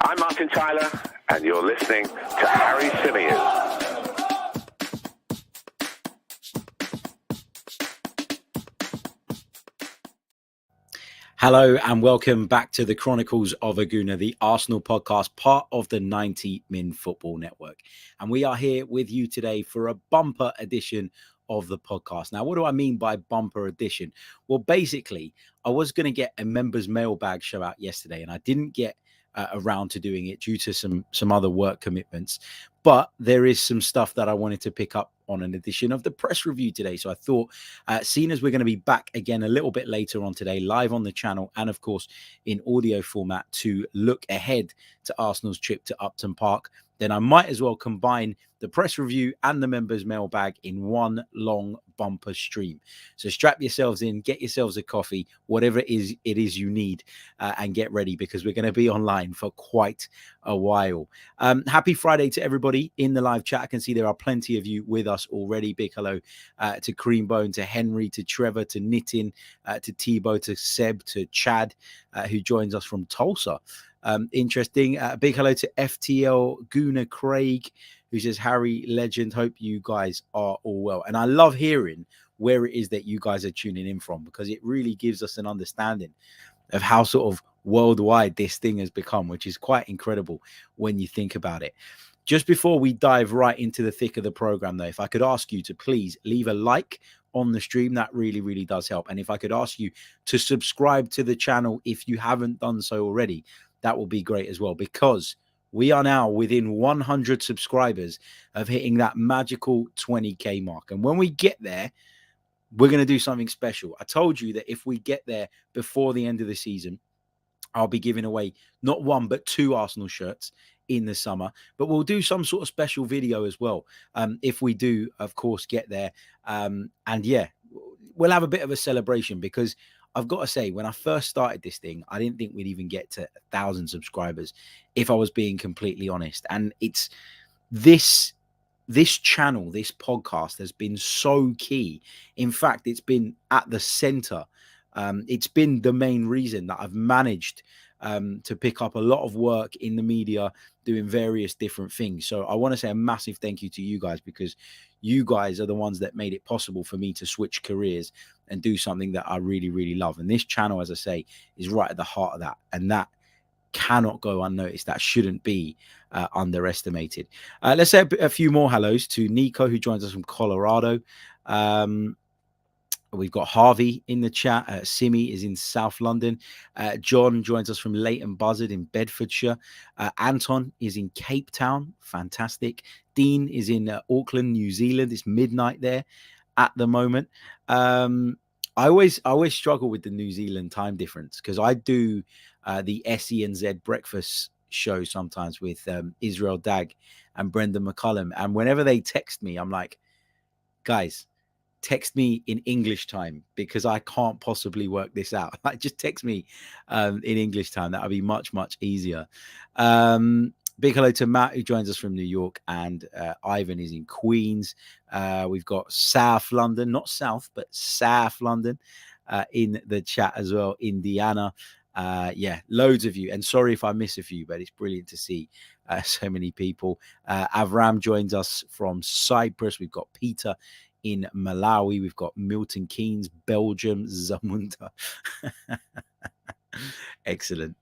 I'm Martin Tyler, and you're listening to Harry Symeou. Hello and welcome back to the Chronicles of a Gooner, the Arsenal podcast, part of the 90 Min Football Network. And we are here with you today for a bumper edition of the podcast. Now, what do I mean by bumper edition? Well, basically, I was going to get a members mailbag show out yesterday, and I didn't get around to doing it due to some other work commitments. But there is some stuff that I wanted to pick up on an edition of the press review today. So I thought, seeing as we're going to be back again a little bit later on today, live on the channel and of course in audio format to look ahead to Arsenal's trip to Upton Park, then I might as well combine the press review and the members mailbag in one long bumper stream. So strap yourselves in, get yourselves a coffee, whatever it is you need, and get ready because we're going to be online for quite a while. Happy Friday to everybody in the live chat. I can see there are plenty of you with us already. Big hello to Creambone, to Henry, to Trevor, to Nitin, to Thibaut, to Seb, to Chad, who joins us from Tulsa. Interesting. Big hello to FTL, Gooner, Craig, who says, Harry, legend, hope you guys are all well. And I love hearing where it is that you guys are tuning in from, because it really gives us an understanding of how sort of worldwide this thing has become, which is quite incredible when you think about it. Just before we dive right into the thick of the program, though, if I could ask you to please leave a like on the stream, that really, really does help. And if I could ask you to subscribe to the channel if you haven't done so already, that will be great as well, because we are now within 100 subscribers of hitting that magical 20k mark. And when we get there, we're going to do something special. I told you that if we get there before the end of the season, I'll be giving away not one, but 2 Arsenal shirts in the summer. But we'll do some sort of special video as well, if we do, of course, get there. And yeah, we'll have a bit of a celebration, because I've got to say, when I first started this thing, I didn't think we'd even get to 1,000 subscribers, if I was being completely honest. And it's this channel, this podcast has been so key. In fact, it's been at the center. It's been the main reason that I've managed to pick up a lot of work in the media, doing various different things. So I want to say a massive thank you to you guys, because you guys are the ones that made it possible for me to switch careers and do something that I really, really love. And this channel, as I say, is right at the heart of that. And that cannot go unnoticed. That shouldn't be underestimated. Let's say a few more hellos to Nico, who joins us from Colorado. We've got Harvey in the chat. Simi is in South London. John joins us from Leighton Buzzard in Bedfordshire. Anton is in Cape Town. Fantastic. Dean is in Auckland, New Zealand. It's midnight there at the moment. I always struggle with the New Zealand time difference, because I do the SE and Z breakfast show sometimes with Israel Dag and Brendan McCullum. And whenever they text me, I'm like, guys, text me in English time, because I can't possibly work this out. Like, just text me in English time. That would be much, much easier. Big hello to Matt, who joins us from New York, and Ivan is in Queens. We've got South London, not South, but South London in the chat as well. Indiana. Yeah, loads of you. And sorry if I miss a few, but it's brilliant to see so many people. Avram joins us from Cyprus. We've got Peter in Malawi. We've got Milton Keynes, Belgium, Zamunda. Excellent.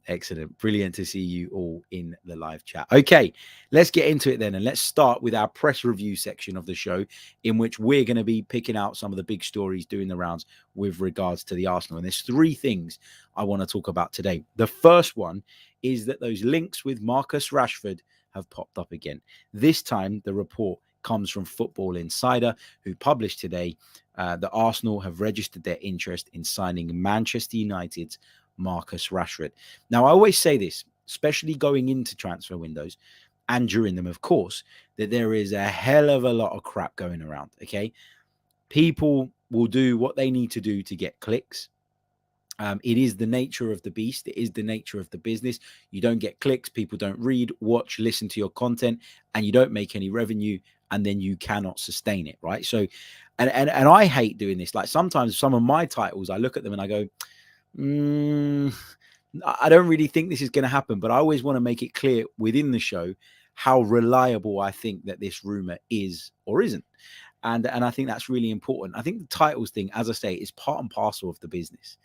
Excellent. Brilliant to see you all in the live chat. Okay, let's get into it then. And let's start with our press review section of the show, in which we're going to be picking out some of the big stories doing the rounds with regards to the Arsenal. And there's 3 things I want to talk about today. The first one is that those links with Marcus Rashford have popped up again. This time, the report comes from Football Insider, who published today that Arsenal have registered their interest in signing Manchester United's Marcus Rashford. Now, I always say this, especially going into transfer windows and during them, of course, that there is a hell of a lot of crap going around, okay? People will do what they need to do to get clicks. It is the nature of the beast. It is the nature of the business. You don't get clicks. People don't read, watch, listen to your content, and you don't make any revenue, and then you cannot sustain it, right? So, and I hate doing this. Like, sometimes some of my titles, I look at them and I go, I don't really think this is going to happen, but I always want to make it clear within the show how reliable I think that this rumor is or isn't. And I think that's really important. I think the titles thing, as I say, is part and parcel of the business.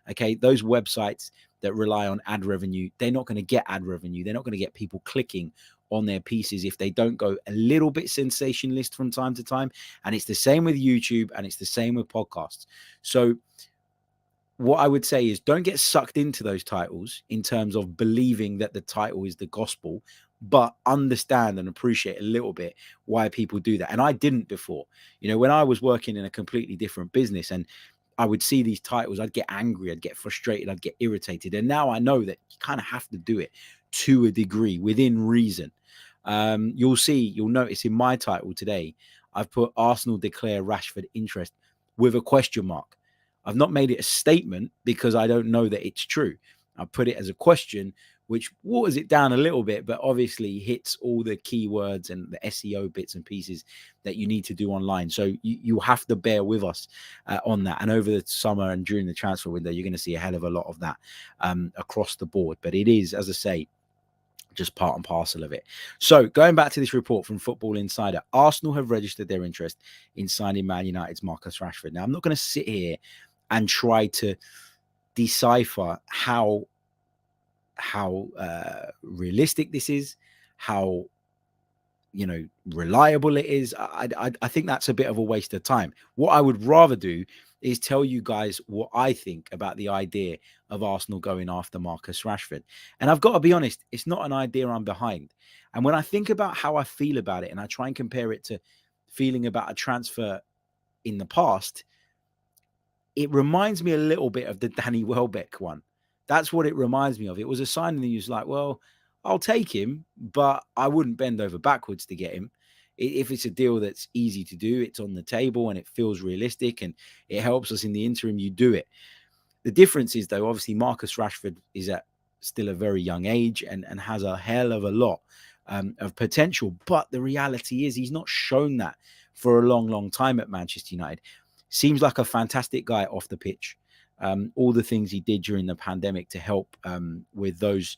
Okay, those websites that rely on ad revenue, they're not going to get ad revenue. They're not going to get people clicking on their pieces if they don't go a little bit sensationalist from time to time. And it's the same with YouTube, and it's the same with podcasts. So what I would say is don't get sucked into those titles in terms of believing that the title is the gospel, but understand and appreciate a little bit why people do that. And I didn't before. When I was working in a completely different business and I would see these titles, I'd get angry, I'd get frustrated, I'd get irritated. And now I know that you kind of have to do it to a degree within reason. You'll notice in my title today, I've put Arsenal declare Rashford interest with a question mark. I've not made it a statement because I don't know that it's true. I put it as a question, which waters it down a little bit, but obviously hits all the keywords and the SEO bits and pieces that you need to do online. So you have to bear with us on that. And over the summer and during the transfer window, you're going to see a hell of a lot of that across the board. But it is, as I say, just part and parcel of it. So going back to this report from Football Insider, Arsenal have registered their interest in signing Man United's Marcus Rashford. Now, I'm not going to sit here and try to decipher how realistic this is, how reliable it is. I think that's a bit of a waste of time. What I would rather do is tell you guys what I think about the idea of Arsenal going after Marcus Rashford. And I've got to be honest, it's not an idea I'm behind. And when I think about how I feel about it and I try and compare it to feeling about a transfer in the past, it reminds me a little bit of the Danny Welbeck one. That's what it reminds me of. It was a sign and he was like, well, I'll take him, but I wouldn't bend over backwards to get him. If it's a deal that's easy to do, it's on the table and it feels realistic and it helps us in the interim, you do it. The difference is, though, obviously Marcus Rashford is at still a very young age and has a hell of a lot of potential. But the reality is he's not shown that for a long, long time at Manchester United. Seems like a fantastic guy off the pitch. All the things he did during the pandemic to help with those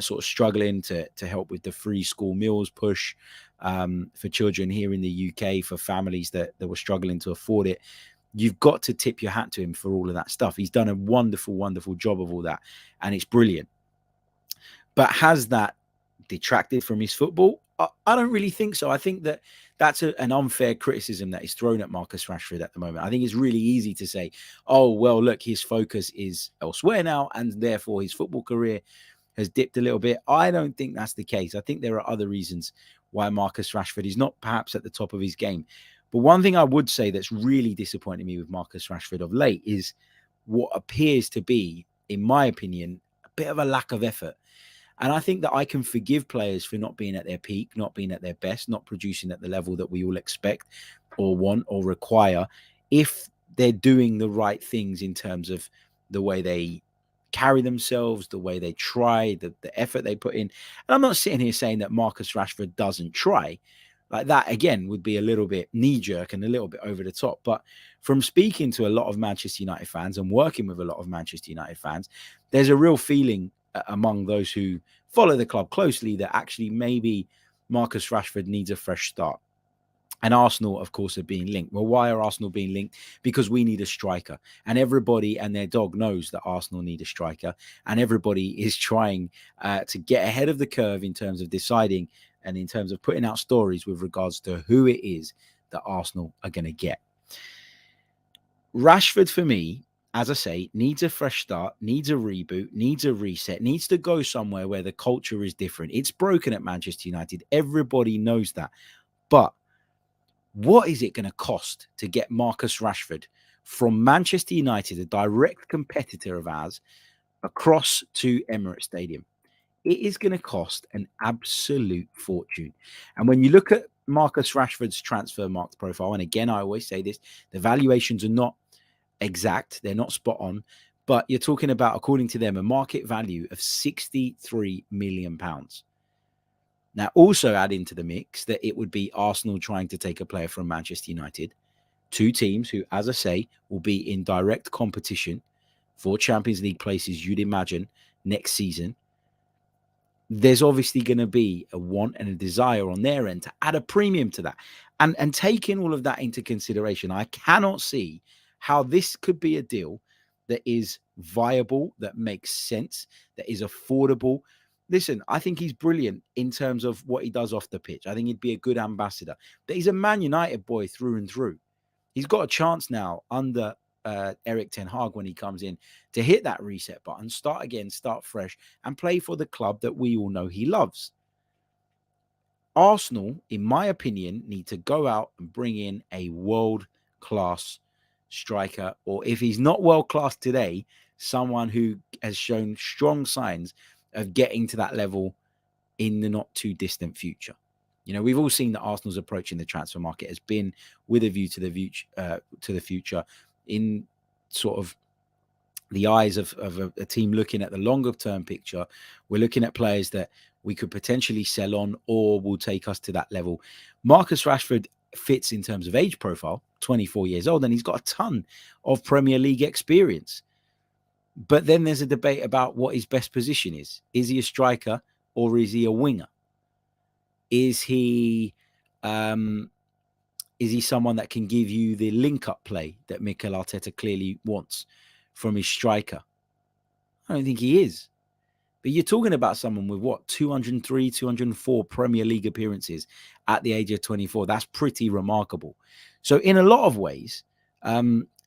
sort of struggling, to help with the free school meals push for children here in the UK, for families that were struggling to afford it. You've got to tip your hat to him for all of that stuff. He's done a wonderful, wonderful job of all that, and it's brilliant. But has that detracted from his football? I don't really think so. I think that that's an unfair criticism that is thrown at Marcus Rashford at the moment. I think it's really easy to say, oh, well, look, his focus is elsewhere now, and therefore his football career has dipped a little bit. I don't think that's the case. I think there are other reasons why Marcus Rashford is not perhaps at the top of his game. But one thing I would say that's really disappointed me with Marcus Rashford of late is what appears to be, in my opinion, a bit of a lack of effort. And I think that I can forgive players for not being at their peak, not being at their best, not producing at the level that we all expect or want or require, if they're doing the right things in terms of the way they carry themselves, the way they try, the effort they put in. And I'm not sitting here saying that Marcus Rashford doesn't try. Like that, again, would be a little bit knee-jerk and a little bit over the top. But from speaking to a lot of Manchester United fans and working with a lot of Manchester United fans, there's a real feeling among those who follow the club closely that actually maybe Marcus Rashford needs a fresh start. And Arsenal, of course, are being linked. Well, why are Arsenal being linked? Because we need a striker. And everybody and their dog knows that Arsenal need a striker. And everybody is trying to get ahead of the curve in terms of deciding and in terms of putting out stories with regards to who it is that Arsenal are going to get. Rashford, for me, as I say, needs a fresh start, needs a reboot, needs a reset, needs to go somewhere where the culture is different. It's broken at Manchester United. Everybody knows that. But what is it going to cost to get Marcus Rashford from Manchester United, a direct competitor of ours, across to Emirates Stadium? It is going to cost an absolute fortune. And when you look at Marcus Rashford's transfer market profile, and again, I always say this, the valuations are not exact. They're not spot on. But you're talking about, according to them, a market value of £63 million. Now, also add into the mix that it would be Arsenal trying to take a player from Manchester United, two teams who, as I say, will be in direct competition for Champions League places, you'd imagine, next season, there's obviously going to be a want and a desire on their end to add a premium to that. And taking all of that into consideration, I cannot see how this could be a deal that is viable, that makes sense, that is affordable. Listen, I think he's brilliant in terms of what he does off the pitch. I think he'd be a good ambassador. But he's a Man United boy through and through. He's got a chance now under Eric Ten Hag when he comes in to hit that reset button, start again, start fresh, and play for the club that we all know he loves. Arsenal, in my opinion, need to go out and bring in a world-class striker, or if he's not world-class today, someone who has shown strong signs of getting to that level in the not too distant future. You know, we've all seen that Arsenal's approach in the transfer market has been with a view to the future, in sort of the eyes of a team looking at the longer term picture. We're looking at players that we could potentially sell on or will take us to that level. Marcus Rashford fits in terms of age profile, 24 years old, and he's got a ton of Premier League experience. But then there's a debate about what his best position is. Is he a striker or is he a winger? Is he someone that can give you the link-up play that Mikel Arteta clearly wants from his striker? I don't think he is. But you're talking about someone with, 203, 204 Premier League appearances at the age of 24. That's pretty remarkable. So in a lot of ways,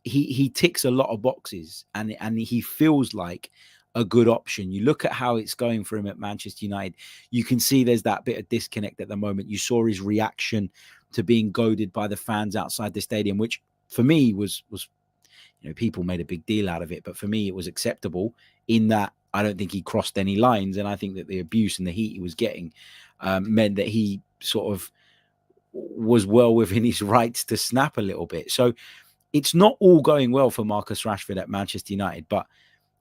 he ticks a lot of boxes, and he feels like a good option. You look at how it's going for him at Manchester United, you can see there's that bit of disconnect at the moment. You saw his reaction to being goaded by the fans outside the stadium, which for me was, you know, people made a big deal out of it, but for me it was acceptable in that I don't think he crossed any lines, and I think that the abuse and the heat he was getting meant that he sort of was well within his rights to snap a little bit. So it's not all going well for Marcus Rashford at Manchester United, but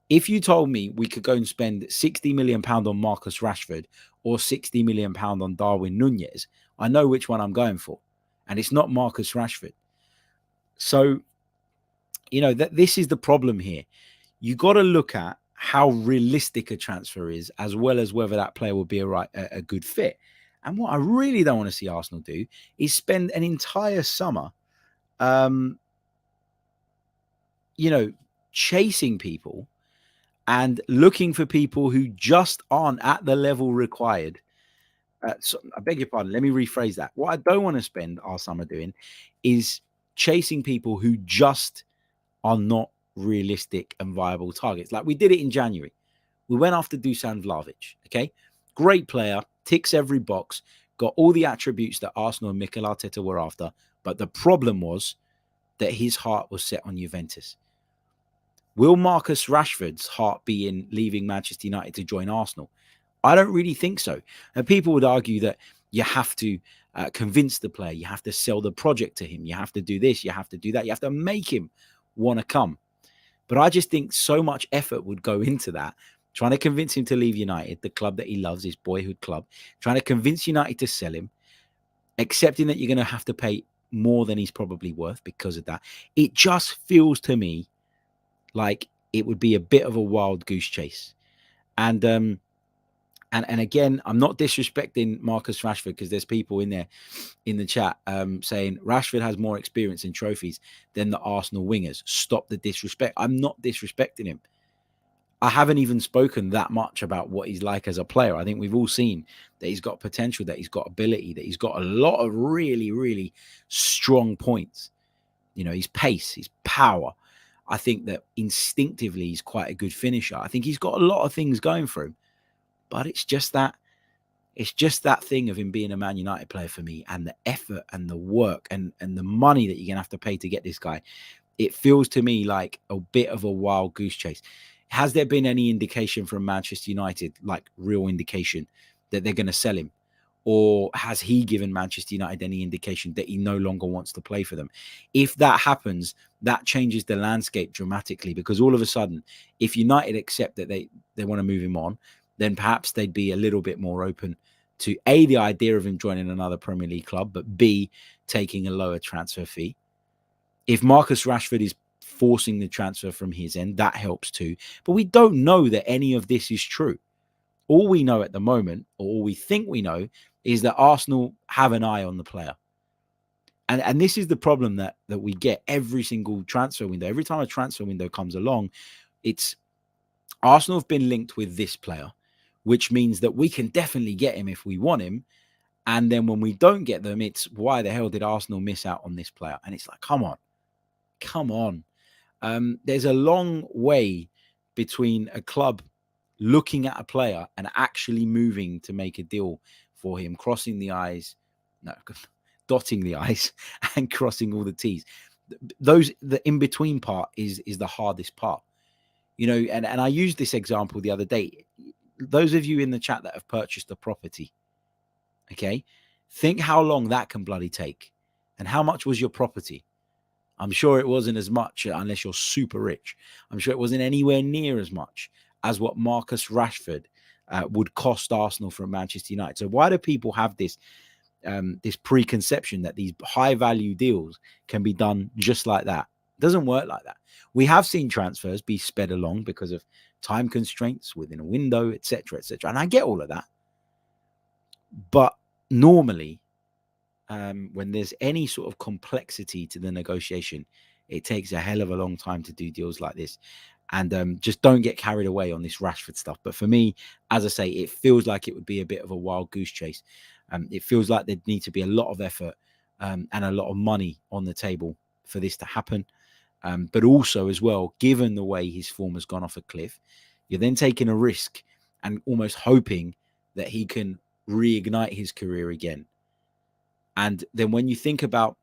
if you told me we could go and spend £60 million on Marcus Rashford or £60 million on Darwin Nunez, I know which one I'm going for. And it's not Marcus Rashford. So, you know, this is the problem here. You got to look at how realistic a transfer is, as well as whether that player will be a good fit. And what I really don't want to see Arsenal do is spend an entire summer, chasing people and looking for people who just aren't at the level required. So I beg your pardon. Let me rephrase that. What I don't want to spend our summer doing is chasing people who just are not realistic and viable targets. Like we did it in January. We went after Dusan Vlahovic. Okay. Great player, ticks every box, got all the attributes that Arsenal and Mikel Arteta were after. But the problem was that his heart was set on Juventus. Will Marcus Rashford's heart be in leaving Manchester United to join Arsenal? I don't really think so. And people would argue that you have to convince the player, you have to sell the project to him, you have to do this, you have to do that, you have to make him want to come. But I just think so much effort would go into that, trying to convince him to leave United, the club that he loves, his boyhood club, trying to convince United to sell him, accepting that you're going to have to pay more than he's probably worth because of that. It just feels to me like it would be a bit of a wild goose chase. And again, I'm not disrespecting Marcus Rashford, because there's people in there in the chat saying Rashford has more experience in trophies than the Arsenal wingers. Stop the disrespect. I'm not disrespecting him. I haven't even spoken that much about what he's like as a player. I think we've all seen that he's got potential, that he's got ability, that he's got a lot of really, really strong points. You know, his pace, his power. I think that instinctively he's quite a good finisher. I think he's got a lot of things going for him. But it's just that thing of him being a Man United player for me, and the effort and the work and the money that you're going to have to pay to get this guy. It feels to me like a bit of a wild goose chase. Has there been any indication from Manchester United, like real indication, that they're going to sell him? Or has he given Manchester United any indication that he no longer wants to play for them? If that happens, that changes the landscape dramatically, because all of a sudden, if United accept that they want to move him on, then perhaps they'd be a little bit more open to A, the idea of him joining another Premier League club, but B, taking a lower transfer fee. If Marcus Rashford is forcing the transfer from his end. That helps too. But we don't know that any of this is true. All we know at the moment, or all we think we know, is that Arsenal have an eye on the player. And this is the problem that we get every single transfer window. Every time a transfer window comes along, it's Arsenal have been linked with this player, which means that we can definitely get him if we want him. And then when we don't get them, it's why the hell did Arsenal miss out on this player? And it's like, come on. There's a long way between a club looking at a player and actually moving to make a deal for him, dotting the I's and crossing all the T's. The in-between part is the hardest part. And I used this example the other day. Those of you in the chat that have purchased a property, okay, think how long that can bloody take. And how much was your property? I'm sure it wasn't as much, unless you're super rich. I'm sure it wasn't anywhere near as much as what Marcus Rashford would cost Arsenal from Manchester United. So why do people have this preconception that these high-value deals can be done just like that? It doesn't work like that. We have seen transfers be sped along because of time constraints within a window, etc., etc. And I get all of that. But normally, when there's any sort of complexity to the negotiation, it takes a hell of a long time to do deals like this. And just don't get carried away on this Rashford stuff. But for me, as I say, it feels like it would be a bit of a wild goose chase. It feels like there'd need to be a lot of effort and a lot of money on the table for this to happen. But also as well, given the way his form has gone off a cliff, you're then taking a risk and almost hoping that he can reignite his career again. And then when you think about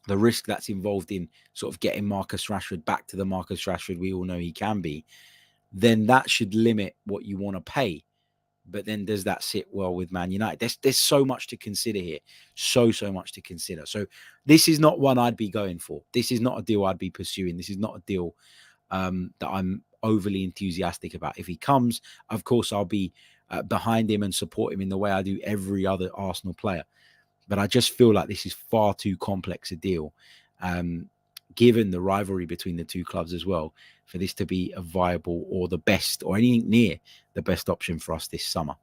the risk that's involved in sort of getting Marcus Rashford back to the Marcus Rashford we all know he can be, then that should limit what you want to pay. But then does that sit well with Man United? There's so much to consider here. So much to consider. So this is not one I'd be going for. This is not a deal I'd be pursuing. This is not a deal that I'm overly enthusiastic about. If he comes, of course, I'll be behind him and support him in the way I do every other Arsenal player. But I just feel like this is far too complex a deal, given the rivalry between the two clubs as well, for this to be a viable or the best or anything near the best option for us this summer.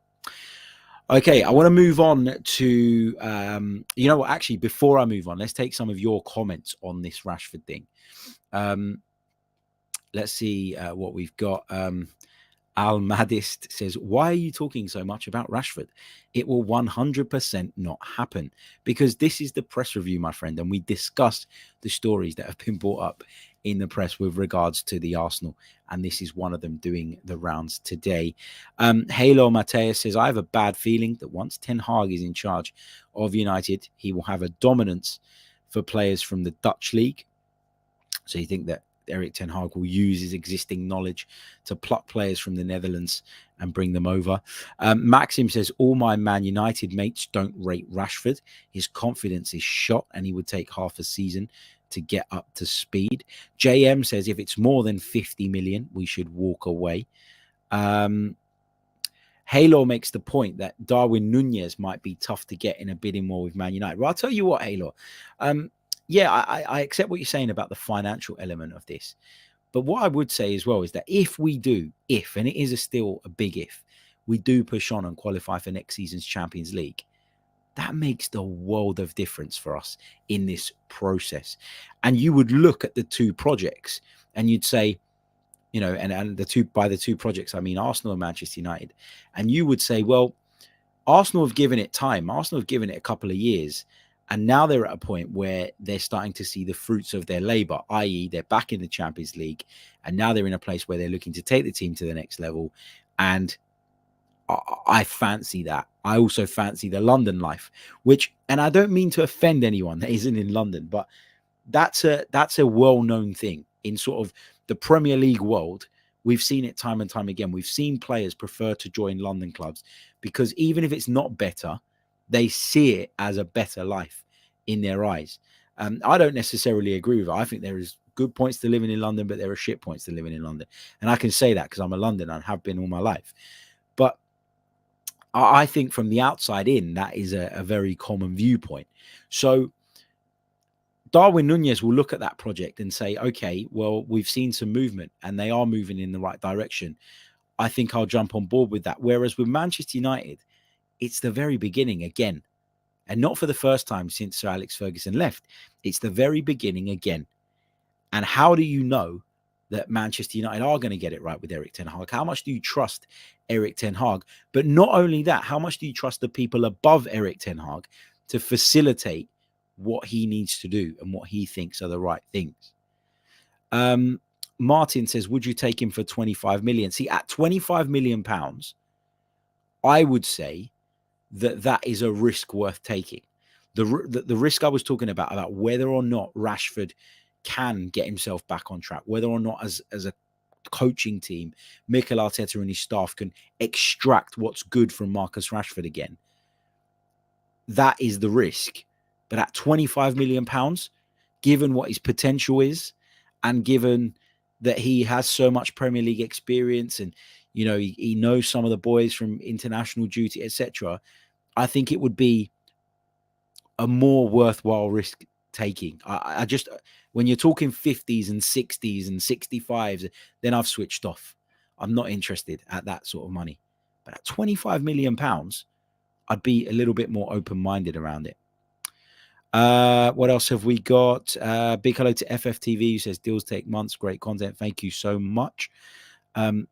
Okay, I want to move on to, actually, before I move on, let's take some of your comments on this Rashford thing. Let's see what we've got. Al Madist says, why are you talking so much about Rashford? It will 100% not happen, because this is the press review, my friend, and we discussed the stories that have been brought up in the press with regards to the Arsenal, and this is one of them doing the rounds today. Halo Mateus says, I have a bad feeling that once Ten Hag is in charge of United, he will have a dominance for players from the Dutch league. So you think that Erik Ten Hag will use his existing knowledge to pluck players from the Netherlands and bring them over. Maxim says, all my Man United mates don't rate Rashford. His confidence is shot and he would take half a season to get up to speed. JM says, if it's more than 50 million, we should walk away. Halo makes the point that Darwin Nunez might be tough to get in a bidding war with Man United. Well, I'll tell you what, Halo. Yeah, I accept what you're saying about the financial element of this. But what I would say as well is that if we do, and it is still a big if, we do push on and qualify for next season's Champions League, that makes the world of difference for us in this process. And you would look at the two projects and you'd say, and by the two projects, I mean Arsenal and Manchester United. And you would say, well, Arsenal have given it time. Arsenal have given it a couple of years. And now they're at a point where they're starting to see the fruits of their labor, i.e. they're back in the Champions League. And now they're in a place where they're looking to take the team to the next level. And I fancy that. I also fancy the London life, and I don't mean to offend anyone that isn't in London, but that's a well-known thing in sort of the Premier League world. We've seen it time and time again. We've seen players prefer to join London clubs because even if it's not better, they see it as a better life in their eyes. I don't necessarily agree with it. I think there is good points to living in London, but there are shit points to living in London. And I can say that because I'm a Londoner and have been all my life. But I think from the outside in, that is a very common viewpoint. So Darwin Núñez will look at that project and say, okay, well, we've seen some movement and they are moving in the right direction. I think I'll jump on board with that. Whereas with Manchester United, it's the very beginning again. And not for the first time since Sir Alex Ferguson left. It's the very beginning again. And how do you know that Manchester United are going to get it right with Erik ten Hag? How much do you trust Erik ten Hag? But not only that, how much do you trust the people above Erik ten Hag to facilitate what he needs to do and what he thinks are the right things? Martin says, would you take him for 25 million? See, at 25 million pounds, I would say that is a risk worth taking. The risk I was talking about whether or not Rashford can get himself back on track, whether or not as a coaching team, Mikel Arteta and his staff can extract what's good from Marcus Rashford again. That is the risk. But at 25 million pounds, given what his potential is, and given that he has so much Premier League experience, and you know he knows some of the boys from international duty, etc., I think it would be a more worthwhile risk taking. I just, when you're talking 50s and 60s and 65s, then I've switched off. I'm not interested at that sort of money. But at 25 million pounds, I'd be a little bit more open-minded around it. What else have we got? Big hello to FFTV, who says deals take months. Great content. Thank you so much.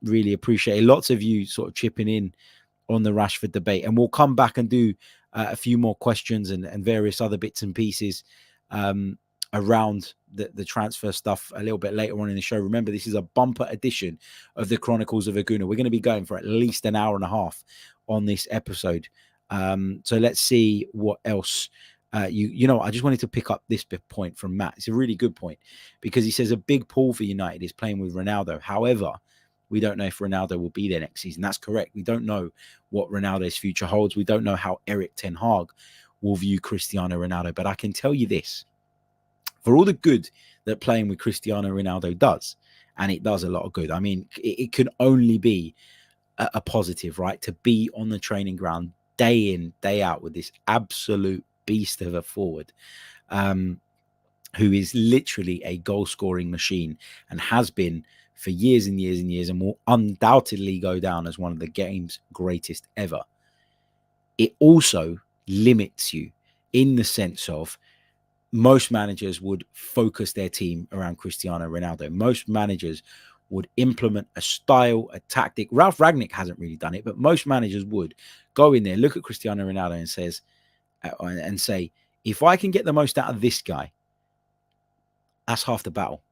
Really appreciate it. Lots of you sort of chipping in on the Rashford debate, and we'll come back and do a few more questions and various other bits and pieces around the transfer stuff a little bit later on in the show. Remember, this is a bumper edition of the Chronicles of a Gooner. We're going to be going for at least an hour and a half on this episode. So let's see what else. You know, I just wanted to pick up this point from Matt. It's a really good point, because he says a big pull for United is playing with Ronaldo. However, we don't know if Ronaldo will be there next season. That's correct. We don't know what Ronaldo's future holds. We don't know how Erik ten Hag will view Cristiano Ronaldo. But I can tell you this, for all the good that playing with Cristiano Ronaldo does, and it does a lot of good. I mean, it can only be a positive, right? To be on the training ground day in, day out with this absolute beast of a forward, who is literally a goal-scoring machine and has been for years and years and years, and will undoubtedly go down as one of the game's greatest ever. It also limits you in the sense of most managers would focus their team around Cristiano Ronaldo. Most managers would implement a style, a tactic. Ralph Rangnick hasn't really done it, but most managers would go in there, look at Cristiano Ronaldo and say, if I can get the most out of this guy, that's half the battle.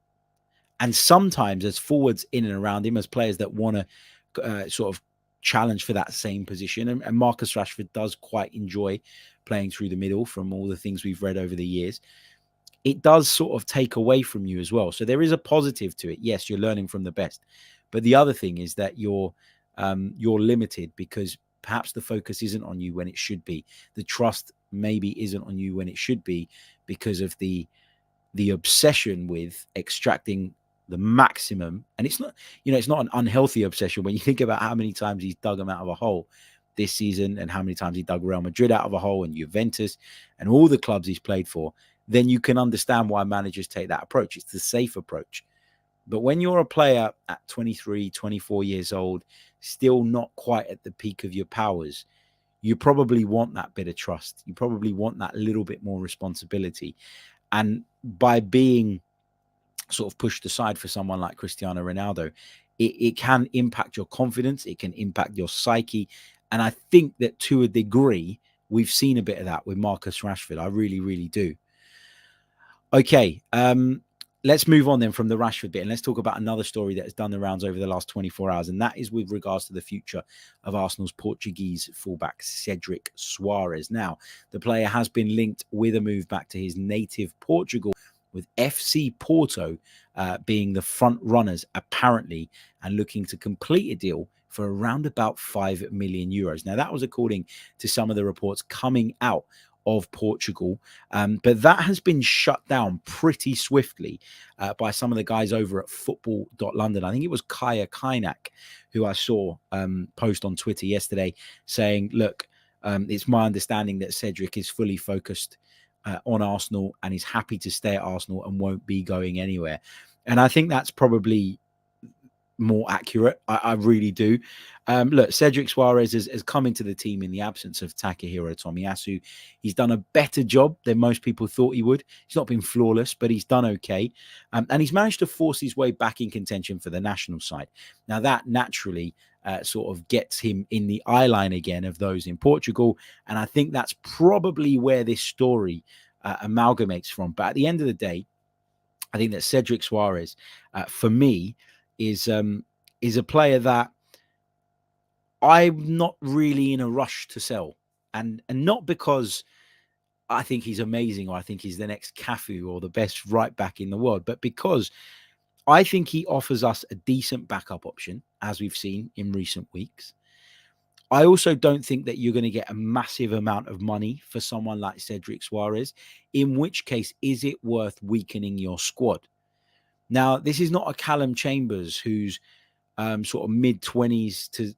And sometimes as forwards in and around him, as players that want to sort of challenge for that same position, and Marcus Rashford does quite enjoy playing through the middle from all the things we've read over the years, it does sort of take away from you as well. So there is a positive to it. Yes, you're learning from the best. But the other thing is that you're limited, because perhaps the focus isn't on you when it should be. The trust maybe isn't on you when it should be, because of the obsession with extracting the maximum. And it's not, it's not an unhealthy obsession when you think about how many times he's dug them out of a hole this season, and how many times he dug Real Madrid out of a hole, and Juventus and all the clubs he's played for. Then you can understand why managers take that approach. It's the safe approach. But when you're a player at 23, 24 years old, still not quite at the peak of your powers, you probably want that bit of trust. You probably want that little bit more responsibility. And by being sort of pushed aside for someone like Cristiano Ronaldo, it can impact your confidence. It can impact your psyche. And I think that to a degree, we've seen a bit of that with Marcus Rashford. I really, really do. Okay, let's move on then from the Rashford bit, and let's talk about another story that has done the rounds over the last 24 hours, and that is with regards to the future of Arsenal's Portuguese fullback, Cedric Soares. Now, the player has been linked with a move back to his native Portugal, with FC Porto being the front runners, apparently, and looking to complete a deal for around about 5 million euros. Now, that was according to some of the reports coming out of Portugal, but that has been shut down pretty swiftly by some of the guys over at football.london. I think it was Kaya Kainak who I saw post on Twitter yesterday saying, look, it's my understanding that Cedric is fully focused on Arsenal and is happy to stay at Arsenal and won't be going anywhere. And I think that's probably more accurate. I really do. Look, Cedric Soares has come into the team in the absence of Takahiro Tomiyasu. He's done a better job than most people thought he would. He's not been flawless, but he's done okay. And he's managed to force his way back in contention for the national side. Now, that naturally sort of gets him in the eye line again of those in Portugal. And I think that's probably where this story amalgamates from. But at the end of the day, I think that Cedric Soares, for me, is a player that I'm not really in a rush to sell, and not because I think he's amazing or I think he's the next Cafu or the best right back in the world, but because I think he offers us a decent backup option, as we've seen in recent weeks. I also don't think that you're going to get a massive amount of money for someone like Cedric Soares, in which case, is it worth weakening your squad? Now, this is not a Callum Chambers who's sort of mid-20s to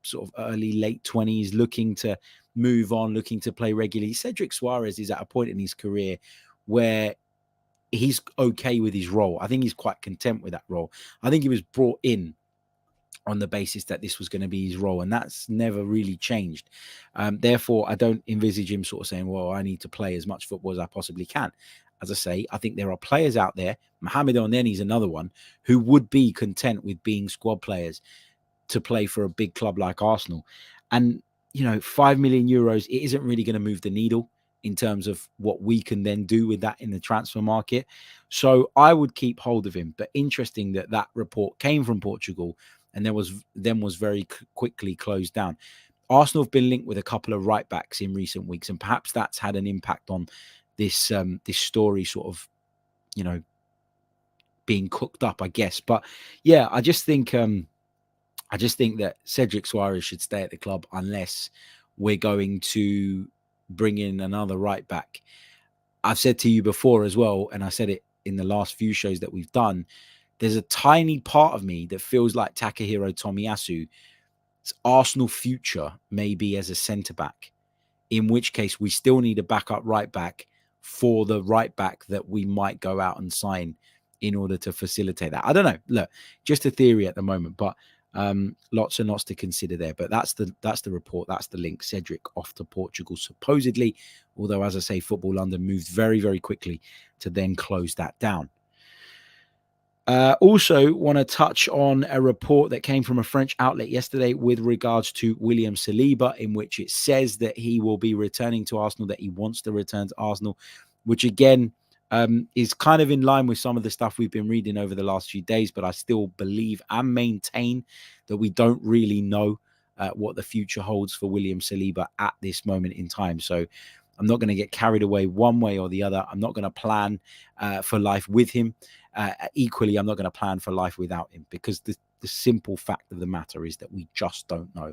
sort of early, late 20s, looking to move on, looking to play regularly. Cedric Soares is at a point in his career where he's okay with his role. I think he's quite content with that role. I think he was brought in on the basis that this was going to be his role, and that's never really changed. Therefore, I don't envisage him sort of saying, well, I need to play as much football as I possibly can. As I say, I think there are players out there, Mohamed Elneny is another one, who would be content with being squad players to play for a big club like Arsenal. And, 5 million euros, it isn't really going to move the needle in terms of what we can then do with that in the transfer market. So I would keep hold of him. But interesting that report came from Portugal and was very quickly closed down. Arsenal have been linked with a couple of right backs in recent weeks, and perhaps that's had an impact on this story sort of, being cooked up, I guess. But yeah, I just think that Cedric Soares should stay at the club unless we're going to bring in another right back. I've said to you before as well, and I said it in the last few shows that we've done, there's a tiny part of me that feels like Takahiro Tomiyasu's Arsenal future may be as a centre-back, in which case we still need a backup right back for the right back that we might go out and sign in order to facilitate that. I don't know. Look, just a theory at the moment, but lots and lots to consider there. But that's the report. That's the link. Cedric off to Portugal, supposedly. Although, as I say, Football London moved very, very quickly to then close that down. Also want to touch on a report that came from a French outlet yesterday with regards to William Saliba, in which it says that he will be returning to Arsenal, that he wants to return to Arsenal, which again is kind of in line with some of the stuff we've been reading over the last few days. But I still believe and maintain that we don't really know what the future holds for William Saliba at this moment in time. So I'm not going to get carried away one way or the other. I'm not going to plan for life with him. Equally, I'm not going to plan for life without him, because the simple fact of the matter is that we just don't know.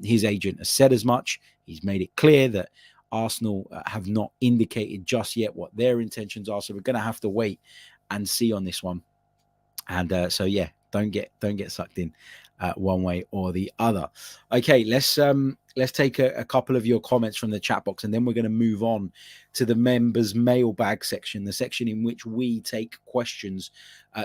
His agent has said as much. He's made it clear that Arsenal have not indicated just yet what their intentions are. So we're going to have to wait and see on this one. And so, yeah, don't get sucked in one way or the other. Okay, let's take a couple of your comments from the chat box, and then we're going to move on to the members mailbag section, the section in which we take questions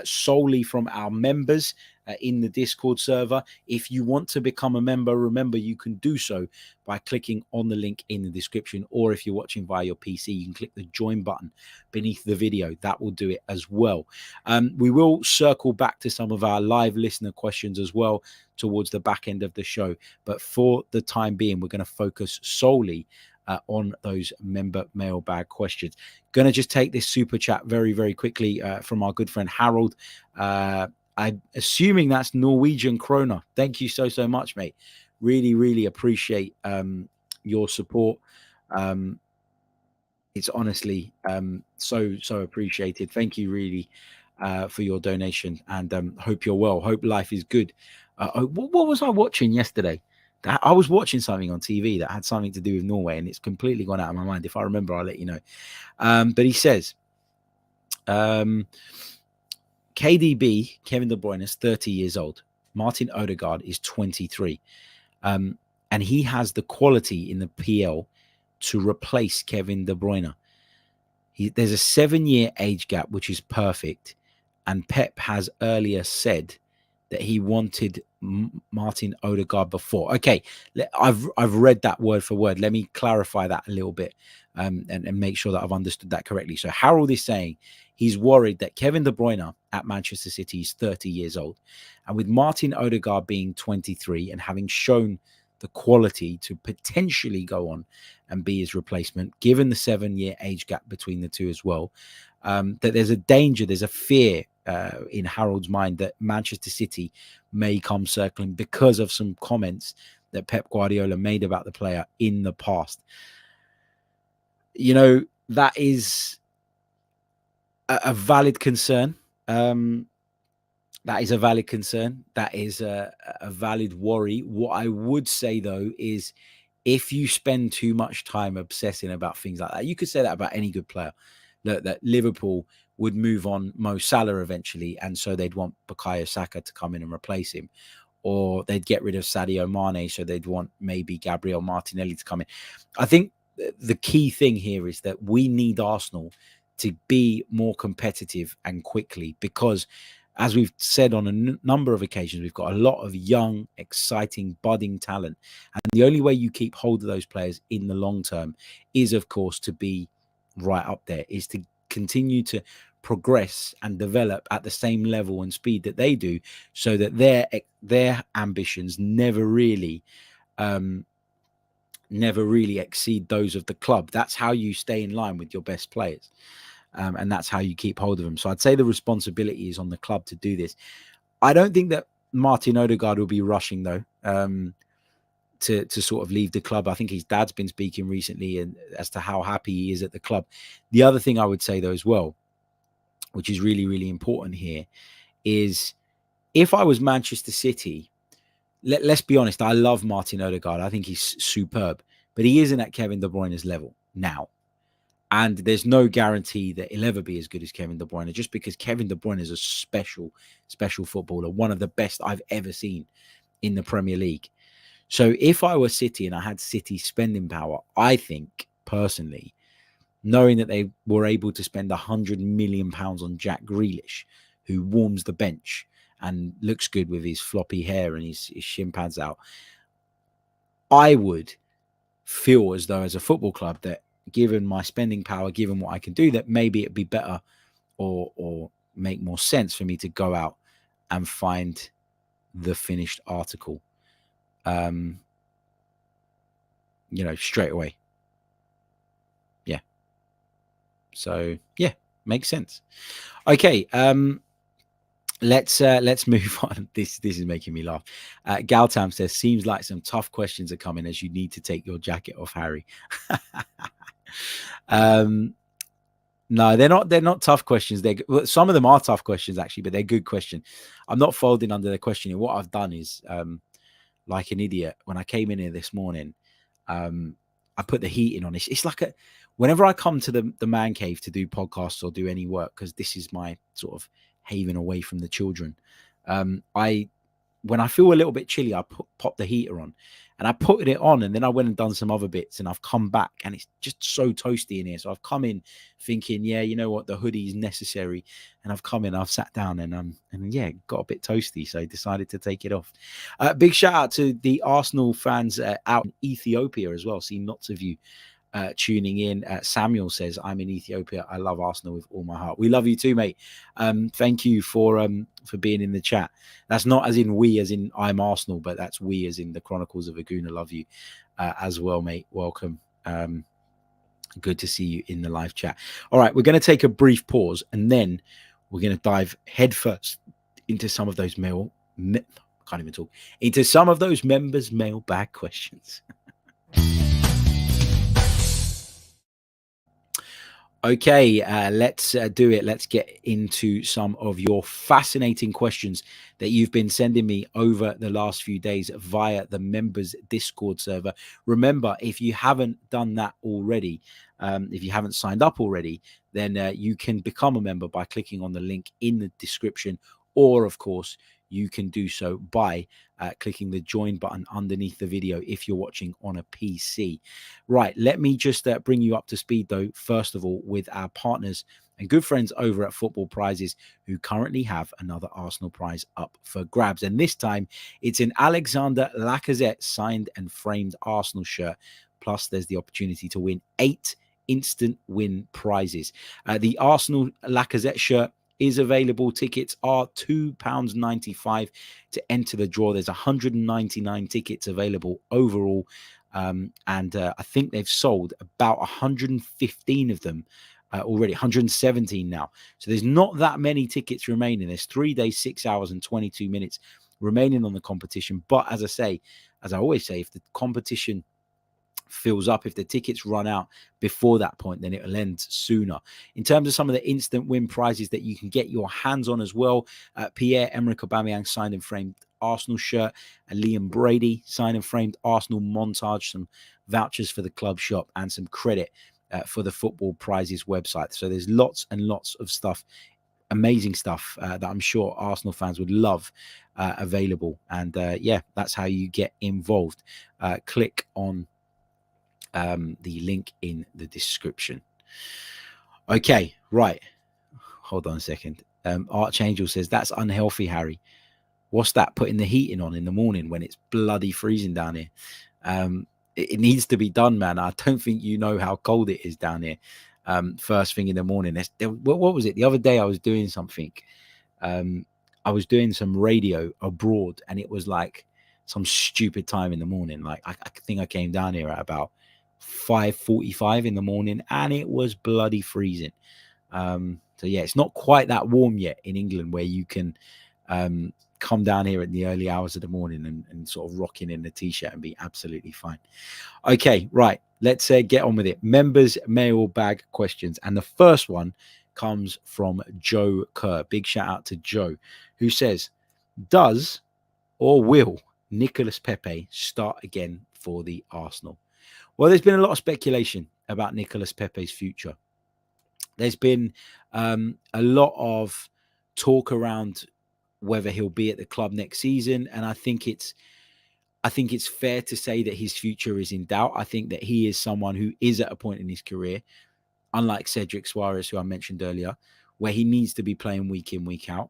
solely from our members in the Discord server. If you want to become a member, remember you can do so by clicking on the link in the description, or if you're watching via your PC, you can click the join button beneath the video. That will do it as well. We will circle back to some of our live listener questions as well towards the back end of the show, but for the time being, we're going to focus solely on those member mailbag questions. Going to just take this super chat very, very quickly from our good friend Harold. I'm assuming that's Norwegian kroner. Thank you so much, mate. Really, really appreciate your support. It's honestly so appreciated. Thank you really for your donation, and hope you're well. Hope life is good. What was I watching yesterday? I was watching something on TV that had something to do with Norway, and it's completely gone out of my mind. If I remember, I'll let you know. But he says, KDB, Kevin De Bruyne, is 30 years old. Martin Odegaard is 23. And he has the quality in the PL to replace Kevin De Bruyne. There's a 7-year age gap, which is perfect. And Pep has earlier said that he wanted Martin Odegaard before. Okay, I've read that word for word. Let me clarify that a little bit and make sure that I've understood that correctly. So Harold is saying he's worried that Kevin De Bruyne at Manchester City is 30 years old. And with Martin Odegaard being 23 and having shown the quality to potentially go on and be his replacement, given the 7-year age gap between the two as well, that there's a danger, there's a fear in Harold's mind that Manchester City may come circling because of some comments that Pep Guardiola made about the player in the past. You know, that is a valid concern. That is a valid concern. That is a valid worry. What I would say, though, is if you spend too much time obsessing about things like that, you could say that about any good player. Look, that Liverpool would move on Mo Salah eventually, and so they'd want Bukayo Saka to come in and replace him. Or they'd get rid of Sadio Mane, so they'd want maybe Gabriel Martinelli to come in. I think the key thing here is that we need Arsenal to be more competitive and quickly because, as we've said on a number of occasions, we've got a lot of young, exciting, budding talent. And the only way you keep hold of those players in the long term is, of course, to be right up there, is to continue to progress and develop at the same level and speed that they do, so that their ambitions never really exceed those of the club. That's how you stay in line with your best players. And that's how you keep hold of them. So I'd say the responsibility is on the club to do this. I don't think that Martin Odegaard will be rushing, though, to sort of leave the club. I think his dad's been speaking recently and as to how happy he is at the club. The other thing I would say, though, as well, which is really, really important here, is if I was Manchester City, let's be honest, I love Martin Odegaard. I think he's superb, but he isn't at Kevin De Bruyne's level now. And there's no guarantee that he'll ever be as good as Kevin De Bruyne, just because Kevin De Bruyne is a special footballer, one of the best I've ever seen in the Premier League. So if I were City and I had City spending power, I think personally, knowing that they were able to spend £100 million on Jack Grealish, who warms the bench and looks good with his floppy hair and his shin pads out, I would feel as though as a football club that, given my spending power, given what I can do, that maybe it'd be better or make more sense for me to go out and find the finished article, straight away. Yeah. So yeah, makes sense. Okay. Let's move on. This is making me laugh. Galtam says, seems like some tough questions are coming as you need to take your jacket off, Harry. No, they're not tough questions. Some of them are tough questions actually, but they're good questions. I'm not folding under the questioning. What I've done is, like an idiot, when I came in here this morning, I put the heating on. It's like whenever I come to the man cave to do podcasts or do any work, because this is my sort of haven away from the children, when I feel a little bit chilly, I pop the heater on, and I put it on, and then I went and done some other bits, and I've come back, and it's just so toasty in here. So I've come in thinking, yeah, you know what, the hoodie is necessary, and I've come in, I've sat down, and yeah, got a bit toasty, so I decided to take it off. Big shout out to the Arsenal fans out in Ethiopia as well. Seen lots of you tuning in. Samuel says, I'm in Ethiopia. I love Arsenal with all my heart. We love you too, mate. Thank you for being in the chat. That's not as in we as in I'm Arsenal, but that's we as in the Chronicles of a Gooner. Love you as well, mate. Welcome. Good to see you in the live chat. All right, we're going to take a brief pause, and then we're going to dive headfirst into some of those into some of those members' mailbag questions. Okay, let's do it. Let's get into some of your fascinating questions that you've been sending me over the last few days via the members Discord server. Remember, if you haven't done that already, if you haven't signed up already, then you can become a member by clicking on the link in the description or of course, you can do so by clicking the join button underneath the video if you're watching on a PC. Right, let me just bring you up to speed though, first of all, with our partners and good friends over at Football Prizes, who currently have another Arsenal prize up for grabs. And this time it's an Alexander Lacazette signed and framed Arsenal shirt. Plus there's the opportunity to win 8 instant win prizes. The Arsenal Lacazette shirt is available. Tickets are £2.95 to enter the draw. There's 199 tickets available overall. And I think they've sold about 115 of them already, 117 now. So there's not that many tickets remaining. There's 3 days, 6 hours and 22 minutes remaining on the competition. But as I always say, if the competition fills up, if the tickets run out before that point, then it'll end sooner. In terms of some of the instant win prizes that you can get your hands on as well, Pierre-Emerick Aubameyang signed and framed Arsenal shirt, and Liam Brady signed and framed Arsenal montage, some vouchers for the club shop, and some credit for the Football Prizes website. So there's lots and lots of stuff, amazing stuff that I'm sure Arsenal fans would love available. And yeah, that's how you get involved. Click on the link in the description. Okay, right. Hold on a second. Archangel says, that's unhealthy, Harry. What's that, putting the heating on in the morning when it's bloody freezing down here? It needs to be done, man. I don't think you know how cold it is down here. First thing in the morning. What was it? The other day I was doing something. I was doing some radio abroad, and it was like some stupid time in the morning. Like I think I came down here at about 5:45 in the morning, and it was bloody freezing. So yeah, it's not quite that warm yet in England where you can come down here in the early hours of the morning and sort of rocking in the t-shirt and be absolutely fine. Okay, right, let's get on with it. Members mailbag questions, and the first one comes from Joe Kerr. Big shout out to Joe, who says, does or will Nicolas Pepe start again for the Arsenal? Well, there's been a lot of speculation about Nicolas Pepe's future. There's been a lot of talk around whether he'll be at the club next season, and I think it's fair to say that his future is in doubt. I think that he is someone who is at a point in his career, unlike Cedric Soares, who I mentioned earlier, where he needs to be playing week in, week out.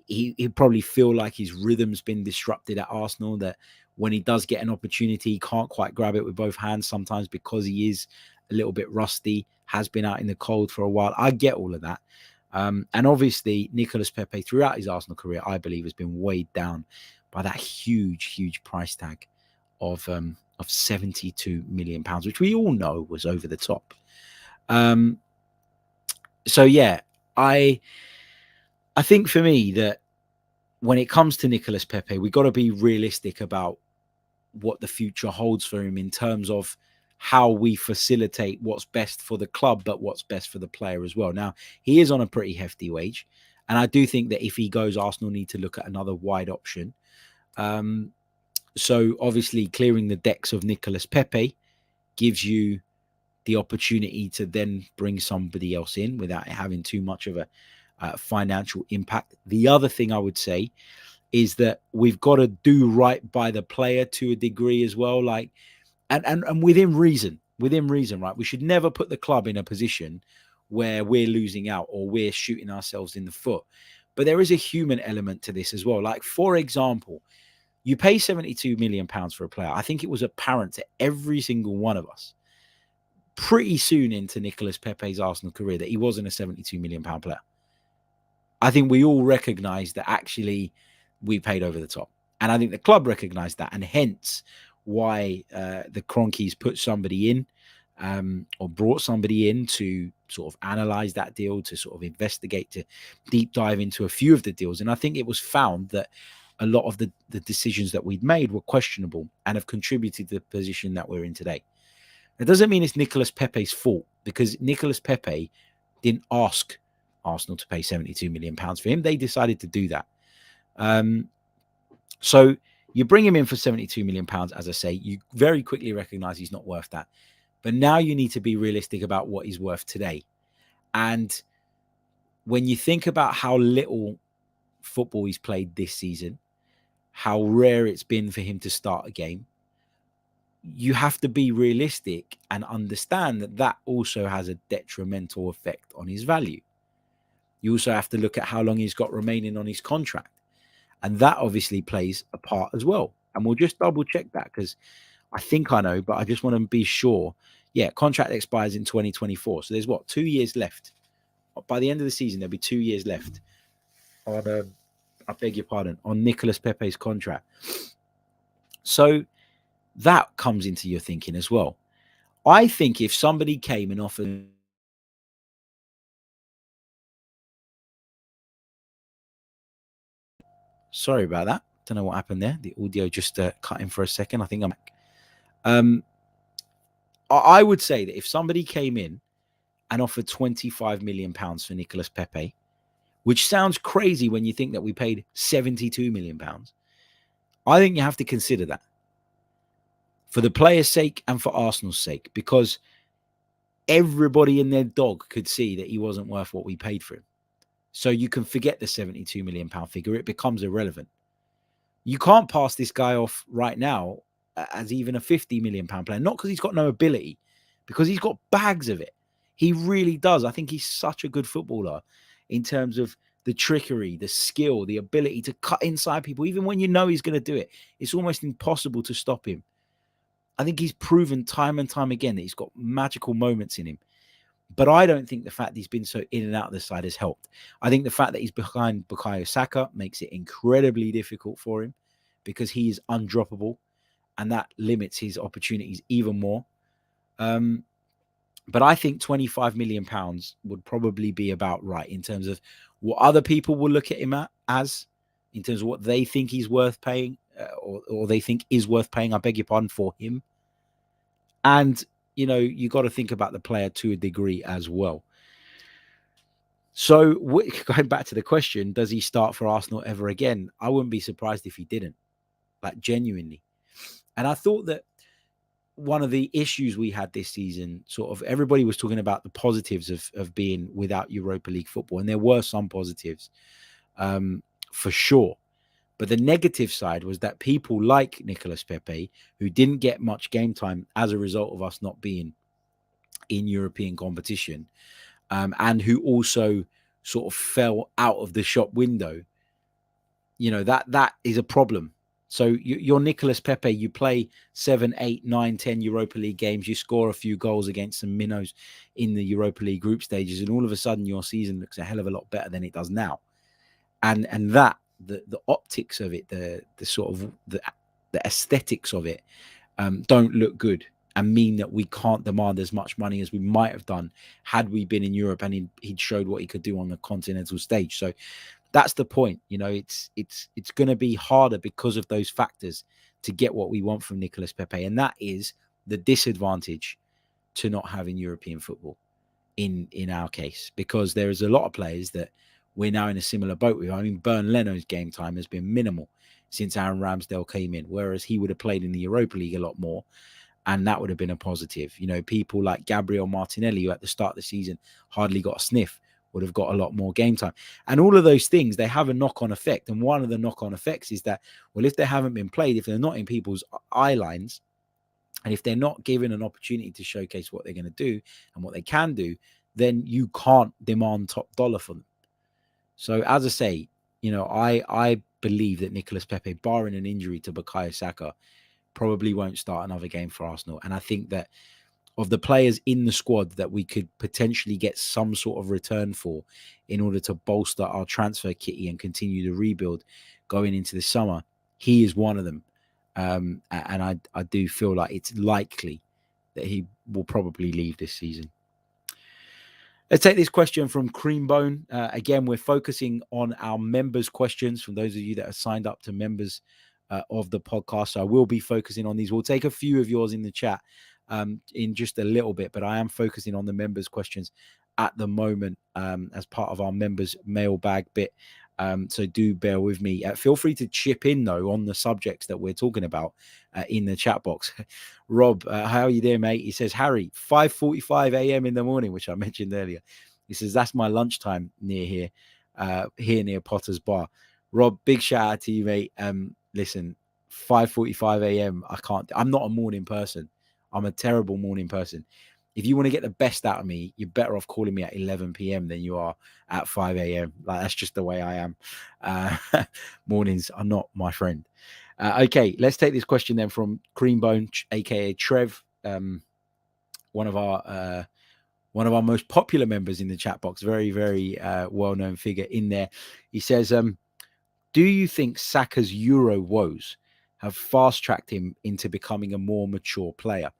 He'd probably feel like his rhythm's been disrupted at Arsenal, that when he does get an opportunity, he can't quite grab it with both hands sometimes because he is a little bit rusty, has been out in the cold for a while. I get all of that. And obviously, Nicolas Pepe, throughout his Arsenal career, I believe, has been weighed down by that huge price tag of 72 million pounds, which we all know was over the top. So yeah, I think for me that when it comes to Nicolas Pepe, we've got to be realistic about what the future holds for him in terms of how we facilitate what's best for the club, but what's best for the player as well. Now, he is on a pretty hefty wage, and I do think that if he goes, Arsenal need to look at another wide option. So obviously clearing the decks of Nicolas Pepe gives you the opportunity to then bring somebody else in without having too much of a financial impact. The other thing I would say is that we've got to do right by the player to a degree as well, like and within reason, right? We should never put the club in a position where we're losing out or we're shooting ourselves in the foot. But there is a human element to this as well. Like, for example, you pay £72 million for a player. I think it was apparent to every single one of us pretty soon into Nicolas Pepe's Arsenal career that he wasn't a £72 million player. I think we all recognise that actually we paid over the top. And I think the club recognised that, and hence why the Chronicles put somebody in or brought somebody in to sort of analyse that deal, to sort of investigate, to deep dive into a few of the deals. And I think it was found that a lot of the decisions that we'd made were questionable and have contributed to the position that we're in today. It doesn't mean it's Nicolas Pepe's fault, because Nicolas Pepe didn't ask Arsenal to pay £72 million for him. They decided to do that. So you bring him in for £72 million, as I say, you very quickly recognise he's not worth that. But now you need to be realistic about what he's worth today. And when you think about how little football he's played this season, how rare it's been for him to start a game, you have to be realistic and understand that that also has a detrimental effect on his value. You also have to look at how long he's got remaining on his contract. And that obviously plays a part as well. And we'll just double check that because I think I know, but I just want to be sure. Yeah, contract expires in 2024. So there's 2 years left. By the end of the season, there'll be 2 years left on, I beg your pardon, on Nicolas Pepe's contract. So that comes into your thinking as well. I think if somebody came and offered... Sorry about that. Don't know what happened there. The audio just cut in for a second. I think I'm back. I would say that if somebody came in and offered £25 million for Nicolas Pepe, which sounds crazy when you think that we paid £72 million, I think you have to consider that for the player's sake and for Arsenal's sake, because everybody and their dog could see that he wasn't worth what we paid for him. So you can forget the £72 million figure. It becomes irrelevant. You can't pass this guy off right now as even a £50 million player, not because he's got no ability, because he's got bags of it. He really does. I think he's such a good footballer in terms of the trickery, the skill, the ability to cut inside people. Even when you know he's going to do it, it's almost impossible to stop him. I think he's proven time and time again that he's got magical moments in him. But I don't think the fact that he's been so in and out of the side has helped. I think the fact that he's behind Bukayo Saka makes it incredibly difficult for him because he is undroppable, and that limits his opportunities even more. But I think £25 million would probably be about right in terms of what other people will look at him as, in terms of what they think he's worth paying, or they think is worth paying, I beg your pardon, for him. And, you know, you got to think about the player to a degree as well. So going back to the question, does he start for Arsenal ever again? I wouldn't be surprised if he didn't, like genuinely. And I thought that one of the issues we had this season, sort of everybody was talking about the positives of being without Europa League football. And there were some positives for sure. But the negative side was that people like Nicolas Pepe, who didn't get much game time as a result of us not being in European competition, and who also sort of fell out of the shop window, you know, that is a problem. So you're Nicolas Pepe, you play 7, 8, 9, 10 Europa League games, you score a few goals against some minnows in the Europa League group stages, and all of a sudden your season looks a hell of a lot better than it does now. And that the optics of it, the sort of the aesthetics of it don't look good, and mean that we can't demand as much money as we might have done had we been in Europe and he'd showed what he could do on the continental stage. So that's the point. You know, it's going to be harder because of those factors to get what we want from Nicolas Pepe. And that is the disadvantage to not having European football in our case, because there is a lot of players that we're now in a similar boat with. I mean, Bern Leno's game time has been minimal since Aaron Ramsdale came in, whereas he would have played in the Europa League a lot more, and that would have been a positive. You know, people like Gabriel Martinelli, who at the start of the season hardly got a sniff, would have got a lot more game time. And all of those things, they have a knock-on effect. And one of the knock-on effects is that, well, if they haven't been played, if they're not in people's eye lines, and if they're not given an opportunity to showcase what they're going to do and what they can do, then you can't demand top dollar for them. So as I say, you know, I believe that Nicolas Pepe, barring an injury to Bukayo Saka, probably won't start another game for Arsenal. And I think that of the players in the squad that we could potentially get some sort of return for in order to bolster our transfer kitty and continue to rebuild going into the summer, he is one of them. And I do feel like it's likely that he will probably leave this season. Let's take this question from Creambone. Again, we're focusing on our members' questions from those of you that are signed up to members of the podcast. So I will be focusing on these. We'll take a few of yours in the chat in just a little bit, but I am focusing on the members' questions at the moment as part of our members' mailbag bit. So do bear with me. Feel free to chip in, though, on the subjects that we're talking about in the chat box. Rob, how are you doing, mate? He says, Harry, 5:45 a.m. in the morning, which I mentioned earlier. He says, that's my lunchtime near here near Potter's Bar. Rob, big shout out to you, mate. Listen, 5:45 a.m. I'm not a morning person. I'm a terrible morning person. If you want to get the best out of me, you're better off calling me at 11 p.m. than you are at 5 a.m. Like, that's just the way I am. Mornings are not my friend. Okay, let's take this question then from Creambone, aka Trev, one of our most popular members in the chat box. Very, very well-known figure in there. He says, do you think Saka's Euro woes have fast-tracked him into becoming a more mature player?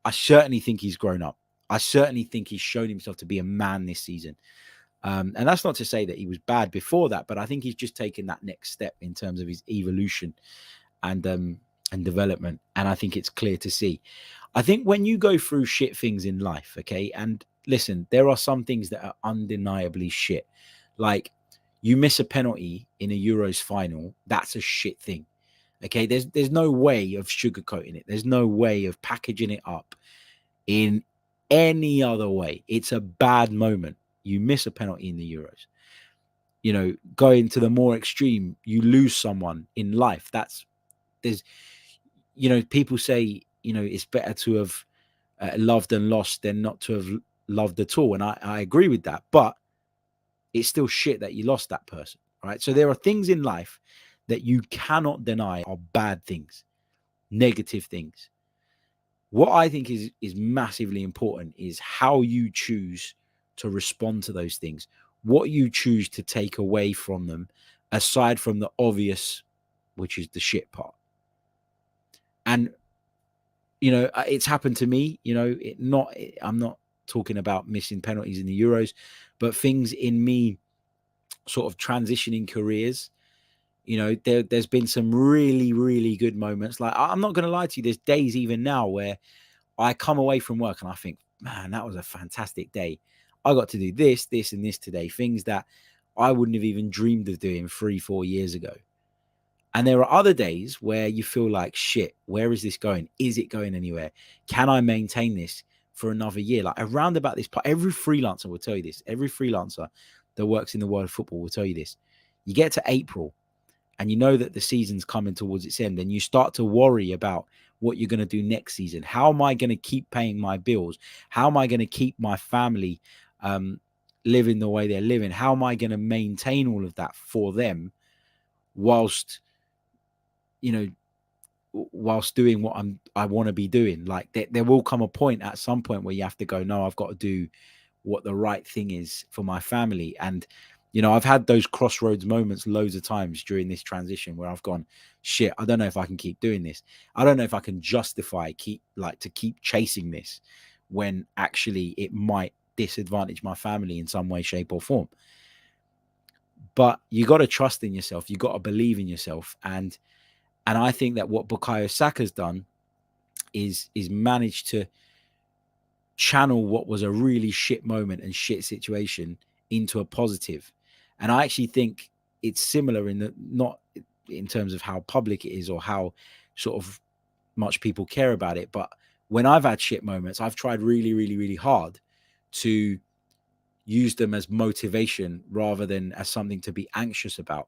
I certainly think he's grown up. I certainly think he's shown himself to be a man this season. And that's not to say that he was bad before that, but I think he's just taken that next step in terms of his evolution and development. And I think it's clear to see. I think when you go through shit things in life, okay, and listen, there are some things that are undeniably shit. Like, you miss a penalty in a Euros final, that's a shit thing. Okay, there's no way of sugarcoating it. There's no way of packaging it up in any other way. It's a bad moment. You miss a penalty in the Euros. You know, going to the more extreme, you lose someone in life. People say, it's better to have loved and lost than not to have loved at all. And I agree with that. But it's still shit that you lost that person, right? So there are things in life that you cannot deny are bad things, negative things. What I think is massively important is how you choose to respond to those things, what you choose to take away from them, aside from the obvious, which is the shit part. And, it's happened to me, I'm not talking about missing penalties in the Euros, but things in me sort of transitioning careers. There's been some really, really good moments. Like, I'm not going to lie to you, there's days even now where I come away from work and I think, man, that was a fantastic day. I got to do this, this, and this today. Things that I wouldn't have even dreamed of doing 3-4 years ago. And there are other days where you feel like, shit, where is this going? Is it going anywhere? Can I maintain this for another year? Like, around about this part, every freelancer will tell you this. Every freelancer that works in the world of football will tell you this. You get to April and you know that the season's coming towards its end, and you start to worry about what you're going to do next season. How am I going to keep paying my bills? How am I going to keep my family living the way they're living? How am I going to maintain all of that for them whilst doing what I want to be doing? Like, there will come a point at some point where you have to go, no, I've got to do what the right thing is for my family. And I've had those crossroads moments loads of times during this transition where I've gone, shit, I don't know if I can keep doing this. I don't know if I can justify keep chasing this when actually it might disadvantage my family in some way, shape, or form. But you got to trust in yourself. You got to believe in yourself. And I think that what Bukayo Saka's done is managed to channel what was a really shit moment and shit situation into a positive. And I actually think it's similar not in terms of how public it is or how sort of much people care about it, but when I've had shit moments, I've tried really, really, really hard to use them as motivation rather than as something to be anxious about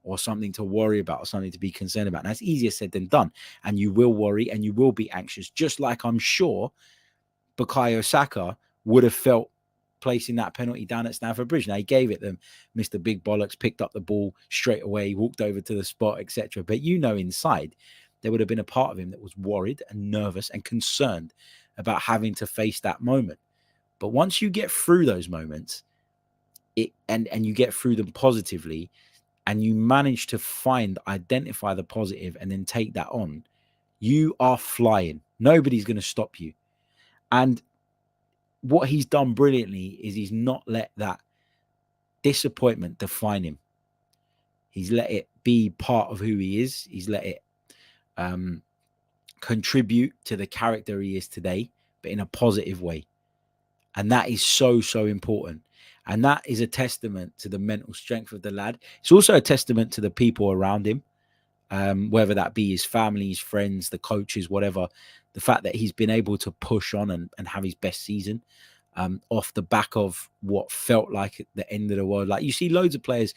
or something to worry about or something to be concerned about. And that's easier said than done. And you will worry and you will be anxious, just like I'm sure Bukayo Saka would have felt placing that penalty down at Stamford Bridge. Now, he gave it them, Mr. Big Bollocks, picked up the ball straight away, walked over to the spot, etc. But inside, there would have been a part of him that was worried and nervous and concerned about having to face that moment. But once you get through those moments, and you get through them positively, and you manage to identify the positive and then take that on, you are flying. Nobody's going to stop you. And what he's done brilliantly is he's not let that disappointment define him. He's let it be part of who he is. He's let it contribute to the character he is today, but in a positive way. And that is so, so important. And that is a testament to the mental strength of the lad. It's also a testament to the people around him, whether that be his family, his friends, the coaches, whatever. The fact that he's been able to push on and have his best season off the back of what felt like the end of the world. Like, you see loads of players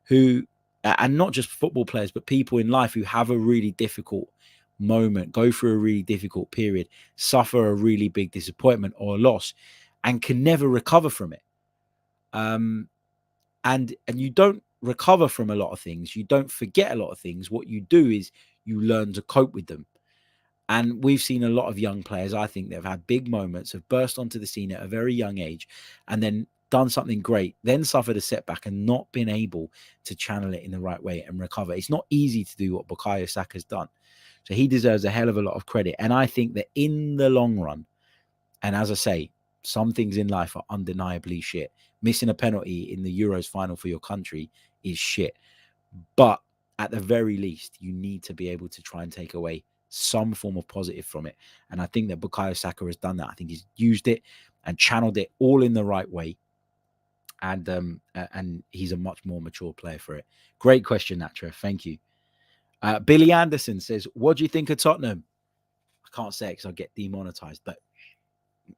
who and not just football players, but people in life who have a really difficult moment, go through a really difficult period, suffer a really big disappointment or loss, and can never recover from it. And you don't recover from a lot of things. You don't forget a lot of things. What you do is you learn to cope with them. And we've seen a lot of young players, I think, that have had big moments, have burst onto the scene at a very young age, and then done something great, then suffered a setback and not been able to channel it in the right way and recover. It's not easy to do what Bukayo Saka's done. So he deserves a hell of a lot of credit. And I think that in the long run, and as I say, some things in life are undeniably shit. Missing a penalty in the Euros final for your country is shit. But at the very least, you need to be able to try and take away some form of positive from it. And I think that Bukayo Saka has done that. I think he's used it and channeled it all in the right way. And he's a much more mature player for it. Great question, Natra. Thank you. Billy Anderson says, what do you think of Tottenham? I can't say it because I'll get demonetized, but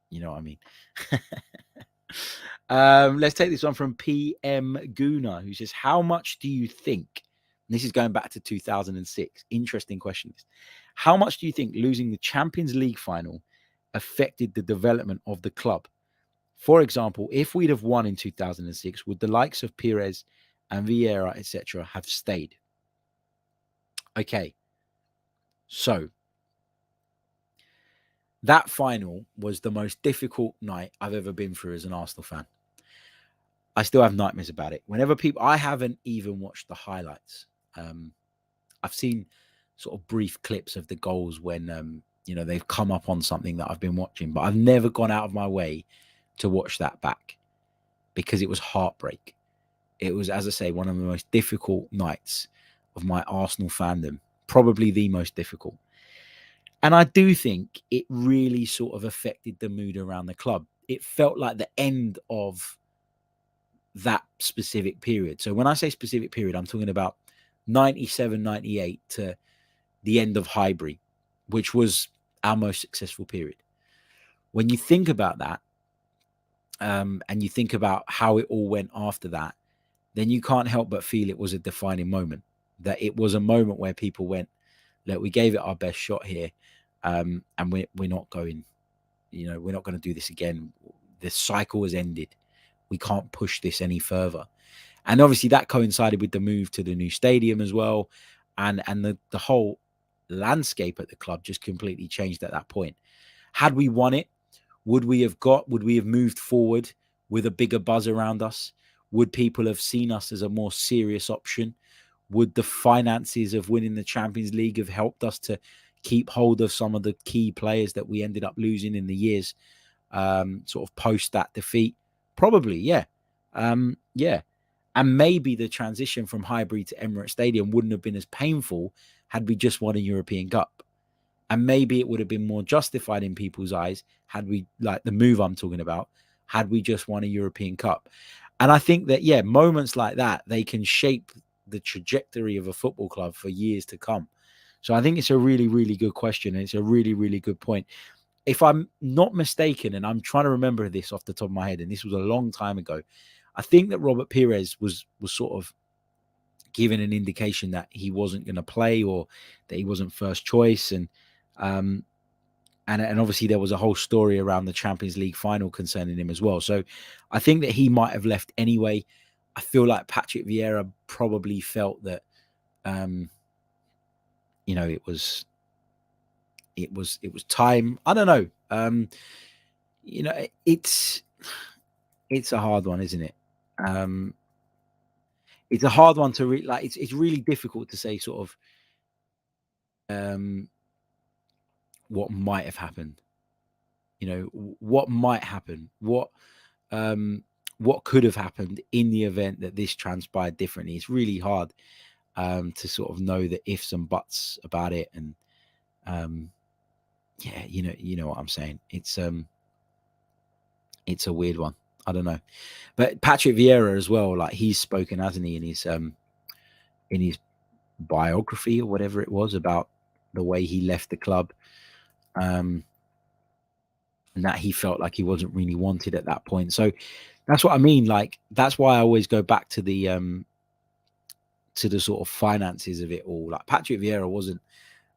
you know what I mean. Let's take this one from PM Gooner, who says, how much do you think, and this is going back to 2006, interesting question. How much do you think losing the Champions League final affected the development of the club? For example, if we'd have won in 2006, would the likes of Pires and Vieira, etc., have stayed? Okay, so that final was the most difficult night I've ever been through as an Arsenal fan. I still have nightmares about it. Whenever I haven't even watched the highlights. I've seen sort of brief clips of the goals when, they've come up on something that I've been watching, but I've never gone out of my way to watch that back because it was heartbreak. It was, as I say, one of the most difficult nights of my Arsenal fandom, probably the most difficult. And I do think it really sort of affected the mood around the club. It felt like the end of that specific period. So when I say specific period, I'm talking about 97, 98 to the end of Highbury, which was our most successful period. When you think about that, and you think about how it all went after that, then you can't help but feel it was a defining moment. That it was a moment where people went, look, we gave it our best shot here, and we're not going, we're not going to do this again. The cycle has ended. We can't push this any further. And obviously that coincided with the move to the new stadium as well. And the whole landscape at the club just completely changed at that point. Had we won it, would we have moved forward with a bigger buzz around us? Would people have seen us as a more serious option? Would the finances of winning the Champions League have helped us to keep hold of some of the key players that we ended up losing in the years sort of post that defeat? Probably, yeah. Yeah. And maybe the transition from Highbury to Emirates Stadium wouldn't have been as painful had we just won a European Cup. And maybe it would have been more justified in people's eyes had we, like the move I'm talking about, had we just won a European Cup. And I think that, yeah, moments like that, they can shape the trajectory of a football club for years to come. So I think it's a really, really good question. And it's a really, really good point. If I'm not mistaken, and I'm trying to remember this off the top of my head, and this was a long time ago, I think that Robert Pires was sort of given an indication that he wasn't going to play or that he wasn't first choice. And obviously there was a whole story around the Champions League final concerning him as well. So I think that he might have left anyway. I feel like Patrick Vieira probably felt that, it was time. I don't know. It's a hard one, isn't it? It's a hard one to it's really difficult to say sort of what might have happened. What might happen, what could have happened in the event that this transpired differently. It's really hard to sort of know the ifs and buts about it. And yeah, you know what I'm saying. It's a weird one. I don't know. But Patrick Vieira as well, like he's spoken, hasn't he, in his biography or whatever it was about the way he left the club, and that he felt like he wasn't really wanted at that point. So that's what I mean. Like that's why I always go back to the to the sort of finances of it all. Like Patrick Vieira wasn't.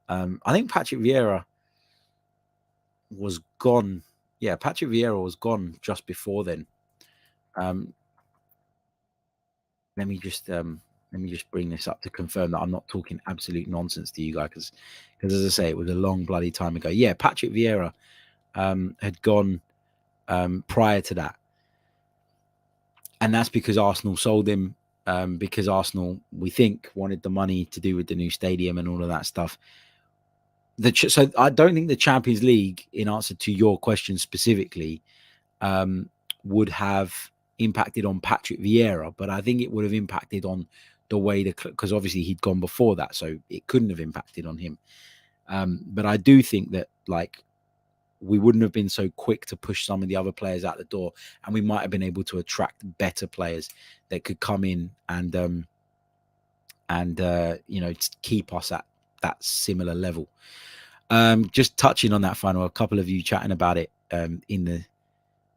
I think Patrick Vieira was gone. Yeah, Patrick Vieira was gone just before then. Let me just bring this up to confirm that I'm not talking absolute nonsense to you guys, because as I say, it was a long bloody time ago. Yeah, Patrick Vieira had gone prior to that, and that's because Arsenal sold him, because Arsenal, we think, wanted the money to do with the new stadium and all of that stuff. So I don't think the Champions League, in answer to your question specifically, would have impacted on Patrick Vieira, but I think it would have impacted on the way because obviously he'd gone before that, so it couldn't have impacted on him. But I do think that, like, we wouldn't have been so quick to push some of the other players out the door, and we might have been able to attract better players that could come in and keep us at that similar level. Just touching on that final, a couple of you chatting about it in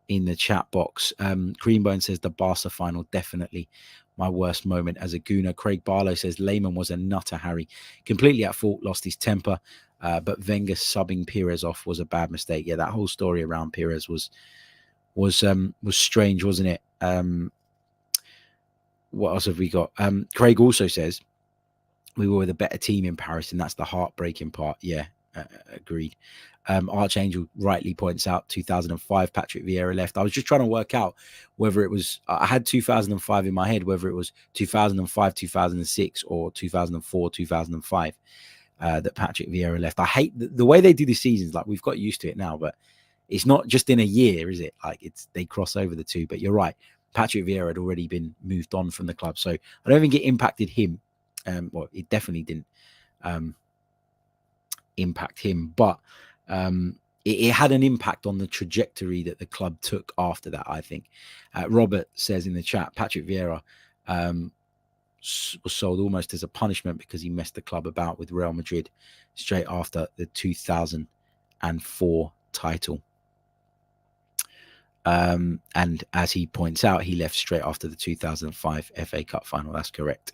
the chat box. Greenbone says the Barca final, definitely my worst moment as a Gooner. Craig Barlow says Lehman was a nutter, Harry. Completely at fault, lost his temper. But Wenger subbing Pires off was a bad mistake. Yeah, that whole story around Pires was strange, wasn't it? What else have we got? Craig also says we were the better team in Paris, and that's the heartbreaking part. Yeah, agreed. Archangel rightly points out 2005 Patrick Vieira left. I was just trying to work out whether it was, I had 2005 in my head, whether it was 2005 2006 or 2004 2005 that Patrick Vieira left. I hate the way they do the seasons. Like, we've got used to it now, but it's not just in a year, is it? Like, they cross over the two. But you're right, Patrick Vieira had already been moved on from the club, so I don't think it impacted him. Well, it definitely didn't impact him, but it had an impact on the trajectory that the club took after that, I think. Robert says in the chat, Patrick Vieira was sold almost as a punishment because he messed the club about with Real Madrid straight after the 2004 title. And as he points out, he left straight after the 2005 FA Cup final. That's correct.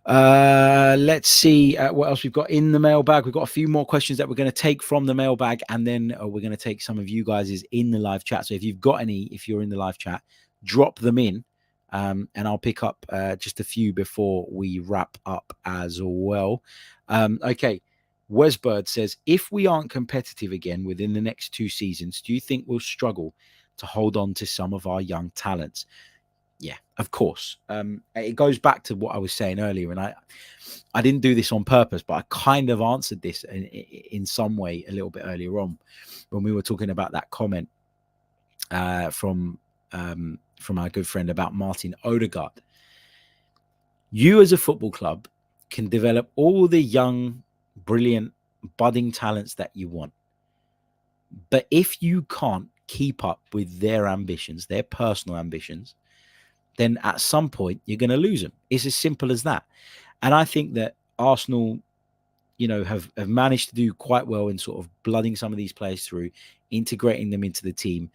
Let's see what else we've got in the mailbag. We've got a few more questions that we're going to take from the mailbag, and then we're going to take some of you guys in the live chat. So if you've got any, if you're in the live chat, drop them in, and I'll pick up just a few before we wrap up as well. Okay. Wesbird says, if we aren't competitive again within the next 2 seasons, do you think we'll struggle to hold on to some of our young talents? Yeah, of course. It goes back to what I was saying earlier, and I didn't do this on purpose, but I kind of answered this in some way a little bit earlier on when we were talking about that comment from our good friend about Martin Odegaard. You as a football club can develop all the young, brilliant, budding talents that you want, but if you can't keep up with their ambitions, their personal ambitions, then at some point you're going to lose them. It's as simple as that. And I think that Arsenal, have managed to do quite well in sort of blooding some of these players through, integrating them into the team,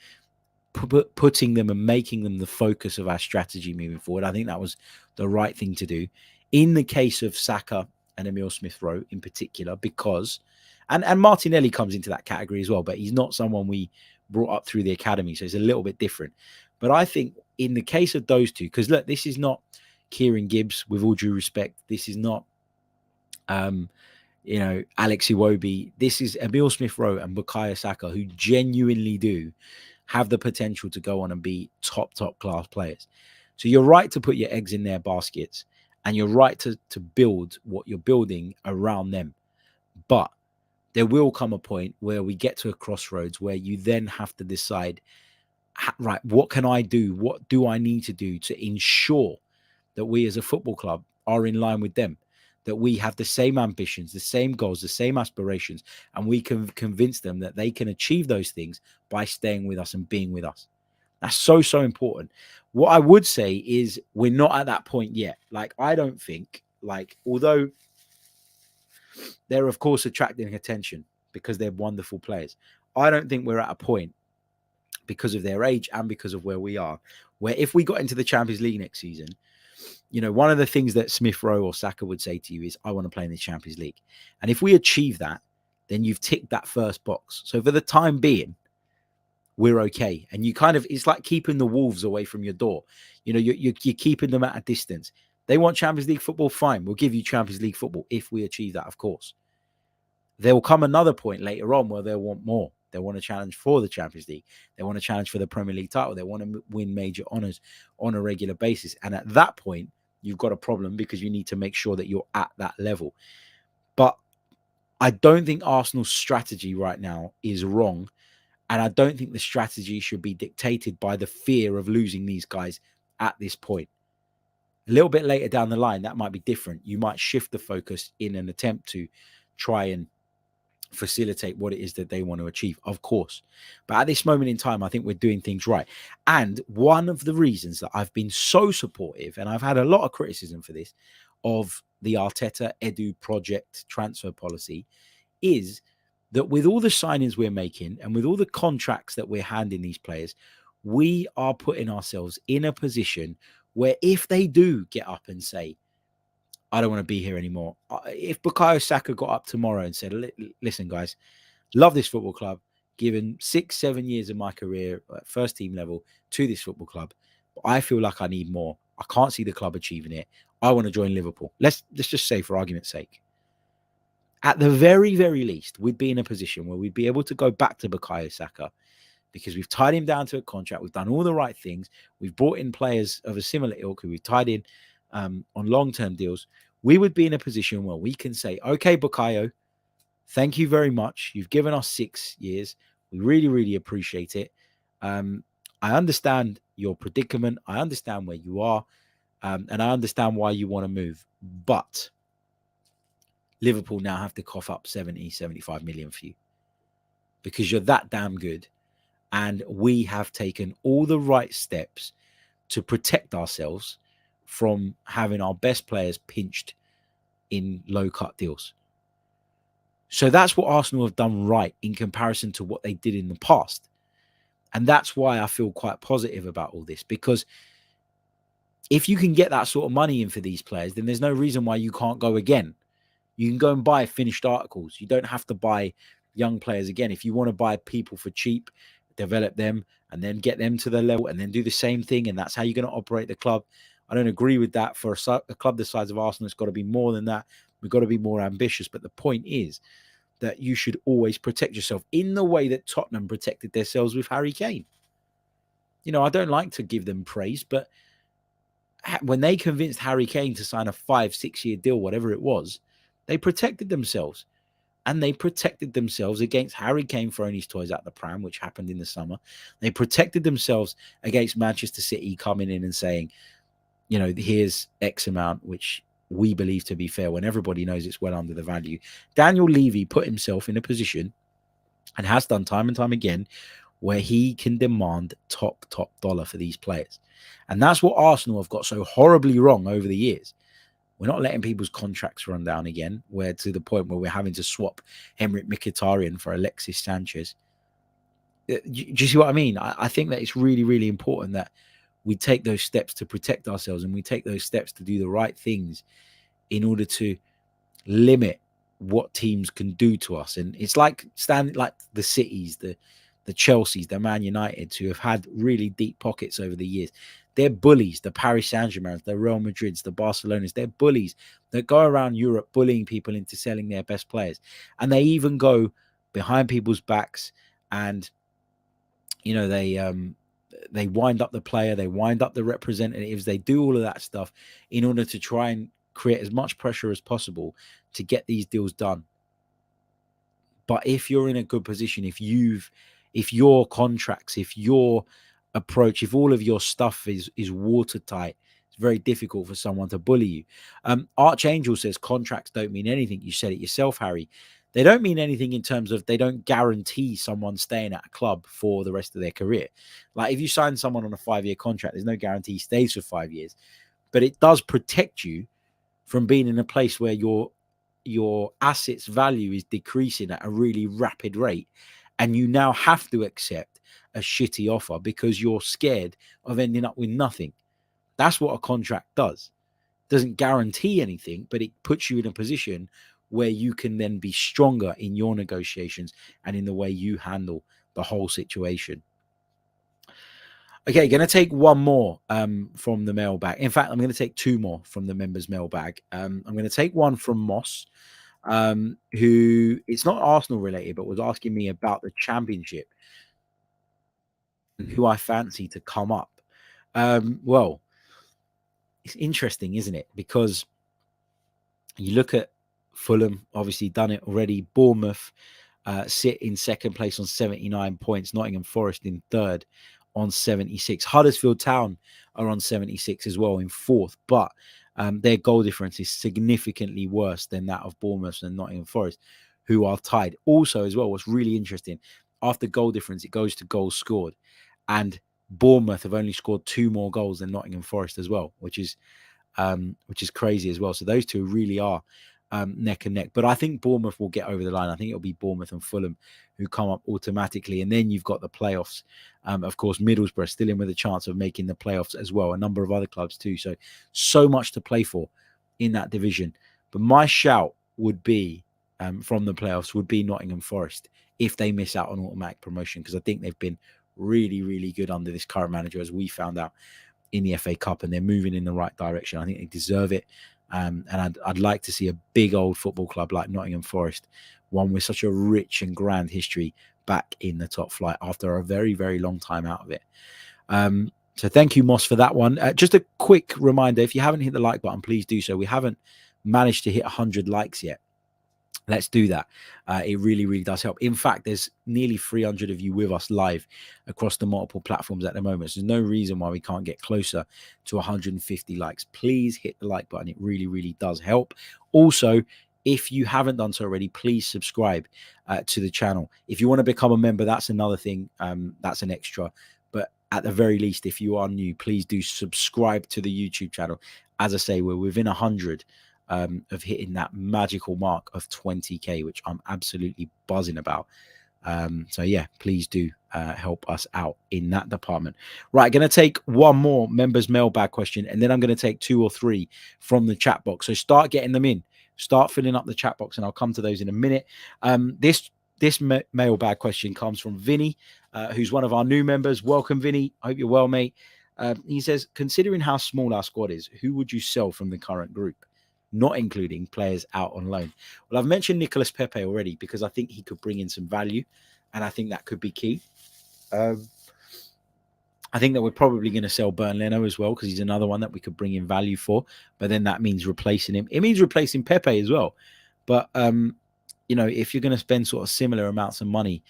putting them and making them the focus of our strategy moving forward. I think that was the right thing to do. In the case of Saka and Emile Smith-Rowe in particular, because, and Martinelli comes into that category as well, but he's not someone we brought up through the academy, so it's a little bit different. But I think in the case of those two, because look, this is not Kieran Gibbs, with all due respect. This is not, Alex Iwobi. This is Emile Smith-Rowe and Bukayo Saka, who genuinely do have the potential to go on and be top class players. So you're right to put your eggs in their baskets, and you're right to build what you're building around them. But there will come a point where we get to a crossroads where you then have to decide, right, what can I do? What do I need to do to ensure that we as a football club are in line with them, that we have the same ambitions, the same goals, the same aspirations, and we can convince them that they can achieve those things by staying with us and being with us. That's so important. What I would say is we're not at that point yet. Like, I don't think, although they're, of course, attracting attention because they're wonderful players, I don't think we're at a point, because of their age and because of where we are, where if we got into the Champions League next season, one of the things that Smith Rowe or Saka would say to you is, I want to play in the Champions League. And if we achieve that, then you've ticked that first box. So for the time being, we're okay. And you it's like keeping the wolves away from your door. You're keeping them at a distance. They want Champions League football, fine. We'll give you Champions League football if we achieve that, of course. There will come another point later on where they'll want more. They want to challenge for the Champions League. They want to challenge for the Premier League title. They want to win major honours on a regular basis. And at that point, you've got a problem because you need to make sure that you're at that level. But I don't think Arsenal's strategy right now is wrong. And I don't think the strategy should be dictated by the fear of losing these guys at this point. A little bit later down the line, that might be different. You might shift the focus in an attempt to try and facilitate what it is that they want to achieve, of course. But at this moment in time, I think we're doing things right. And one of the reasons that I've been so supportive, and I've had a lot of criticism for this, of the Arteta Edu project transfer policy, is that with all the signings we're making and with all the contracts that we're handing these players, we are putting ourselves in a position where if they do get up and say, I don't want to be here anymore. If Bukayo Saka got up tomorrow and said, listen, guys, love this football club, given 6-7 years of my career at first team level to this football club, but I feel like I need more. I can't see the club achieving it. I want to join Liverpool. Let's just say, for argument's sake, at the very, very least, we'd be in a position where we'd be able to go back to Bukayo Saka because we've tied him down to a contract. We've done all the right things. We've brought in players of a similar ilk who we've tied in on long-term deals. We would be in a position where we can say, okay, Bukayo, thank you very much. You've given us 6 years. We really, really appreciate it. I understand your predicament. I understand where you are. And I understand why you want to move. But Liverpool now have to cough up 70, 75 million for you because you're that damn good. And we have taken all the right steps to protect ourselves from having our best players pinched in low-cut deals. So that's what Arsenal have done right in comparison to what they did in the past. And that's why I feel quite positive about all this, because if you can get that sort of money in for these players, then there's no reason why you can't go again. You can go and buy finished articles. You don't have to buy young players again. If you want to buy people for cheap, develop them and then get them to the level and then do the same thing, and that's how you're going to operate the club. I don't agree with that. For a club the size of Arsenal, it's got to be more than that. We've got to be more ambitious. But the point is that you should always protect yourself in the way that Tottenham protected themselves with Harry Kane. I don't like to give them praise, but when they convinced Harry Kane to sign a 5-6 year deal, whatever it was, they protected themselves. And they protected themselves against Harry Kane throwing his toys out the pram, which happened in the summer. They protected themselves against Manchester City coming in and saying, here's X amount, which we believe to be fair when everybody knows it's well under the value. Daniel Levy put himself in a position, and has done time and time again, where he can demand top dollar for these players. And that's what Arsenal have got so horribly wrong over the years. We're not letting people's contracts run down again, where to the point where we're having to swap Henrik Mkhitaryan for Alexis Sanchez. Do you see what I mean? I think that it's really, really important that we take those steps to protect ourselves, and we take those steps to do the right things in order to limit what teams can do to us. And it's like the Cities, the Chelseas, the Man United, who have had really deep pockets over the years. They're bullies, the Paris Saint-Germain, the Real Madrids, the Barcelonas. They're bullies that go around Europe bullying people into selling their best players. And they even go behind people's backs and, they wind up the player, they wind up the representatives, they do all of that stuff in order to try and create as much pressure as possible to get these deals done. But if you're in a good position, if your contracts, if your approach, if all of your stuff is watertight, it's very difficult for someone to bully you. Archangel says contracts don't mean anything. You said it yourself, Harry. They don't mean anything in terms of they don't guarantee someone staying at a club for the rest of their career. Like if you sign someone on a 5-year contract, there's no guarantee he stays for 5 years. But it does protect you from being in a place where your assets value is decreasing at a really rapid rate, and you now have to accept a shitty offer because you're scared of ending up with nothing. That's what a contract does. doesn't guarantee anything, but it puts you in a position where you can then be stronger in your negotiations and in the way you handle the whole situation. Okay, going to take one more from the mailbag. In fact, I'm going to take two more from the members' mailbag. I'm going to take one from Moss, who it's not Arsenal related, but was asking me about the Championship and who I fancy to come up. Well, it's interesting, isn't it? Because you look at Fulham, obviously done it already. Bournemouth sit in second place on 79 points. Nottingham Forest in third on 76. Huddersfield Town are on 76 as well in fourth, but their goal difference is significantly worse than that of Bournemouth and Nottingham Forest, who are tied. Also, as well, what's really interesting, after goal difference, it goes to goals scored, and Bournemouth have only scored 2 more goals than Nottingham Forest as well, which is crazy as well. So those two really are neck and neck. But I think Bournemouth will get over the line. I think it'll be Bournemouth and Fulham who come up automatically. And then you've got the playoffs. Of course, Middlesbrough still in with a chance of making the playoffs as well. A number of other clubs too. So much to play for in that division. But my shout would be from the playoffs would be Nottingham Forest if they miss out on automatic promotion, because I think they've been really, really good under this current manager, as we found out in the FA Cup, and they're moving in the right direction. I think they deserve it. And I'd like to see a big old football club like Nottingham Forest, one with such a rich and grand history, back in the top flight after a very, very long time out of it. So thank you, Moss, for that one. Just a quick reminder, if you haven't hit the like button, please do so. We haven't managed to hit 100 likes yet. Let's do that. It really, really does help. In fact, there's nearly 300 of you with us live across the multiple platforms at the moment. So there's no reason why we can't get closer to 150 likes. Please hit the like button. It really, really does help. Also, if you haven't done so already, please subscribe to the channel. If you want to become a member, that's another thing. That's an extra. But at the very least, if you are new, please do subscribe to the YouTube channel. As I say, we're within 100 of hitting that magical mark of 20k, which I'm absolutely buzzing about. So yeah, please do help us out in that department. Right, going to take one more members mailbag question, and then I'm going to take 2 or 3 from the chat box. So start getting them in, start filling up the chat box, and I'll come to those in a minute. This mailbag question comes from Vinny, who's one of our new members. Welcome, Vinny. I hope you're well, mate. He says, considering how small our squad is, who would you sell from the current group, not including players out on loan? Well, I've mentioned Nicolas Pepe already because I think he could bring in some value, and I think that could be key. I think that we're probably going to sell Bernd Leno as well, because he's another one that we could bring in value for, but then that means replacing him. It means replacing Pepe as well. But, you know, if you're going to spend sort of similar amounts of money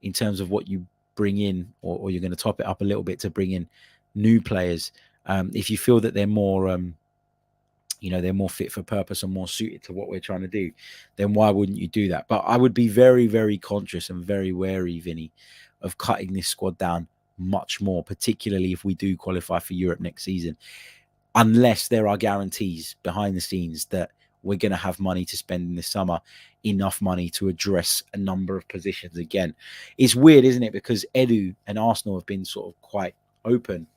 in terms of what you bring in, or you're going to top it up a little bit to bring in new players, if you feel that they're more... you know, they're more fit for purpose and more suited to what we're trying to do, then why wouldn't you do that? But I would be very, very conscious and very wary, Vinny, of cutting this squad down much more, particularly if we do qualify for Europe next season, unless there are guarantees behind the scenes that we're going to have money to spend in the summer, enough money to address a number of positions again. It's weird, isn't it? Because Edu and Arsenal have been sort of quite open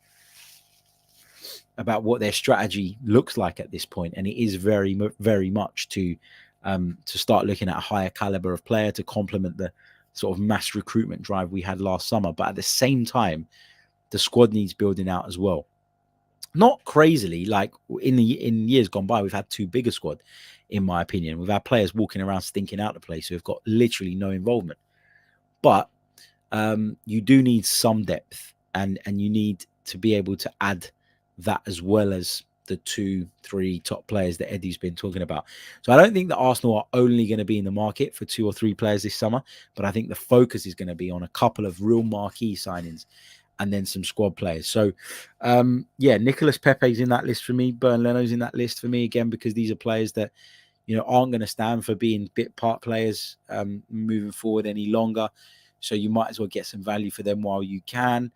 about what their strategy looks like at this point, and it is very, very much to start looking at a higher caliber of player to complement the sort of mass recruitment drive we had last summer. But at the same time, the squad needs building out as well. Not crazily, like in years gone by, we've had too big a squad, in my opinion. We've had players walking around stinking out the place who have got literally no involvement. But you do need some depth, and you need to be able to add that as well as the 2-3 top players that Eddie's been talking about. So I don't think that Arsenal are only going to be in the market for 2 or 3 players this summer, but I think the focus is going to be on a couple of real marquee signings and then some squad players. So yeah, Nicolas Pepe's in that list for me. Bernd Leno's in that list for me again, because these are players that, you know, aren't going to stand for being bit part players moving forward any longer. So you might as well get some value for them while you can.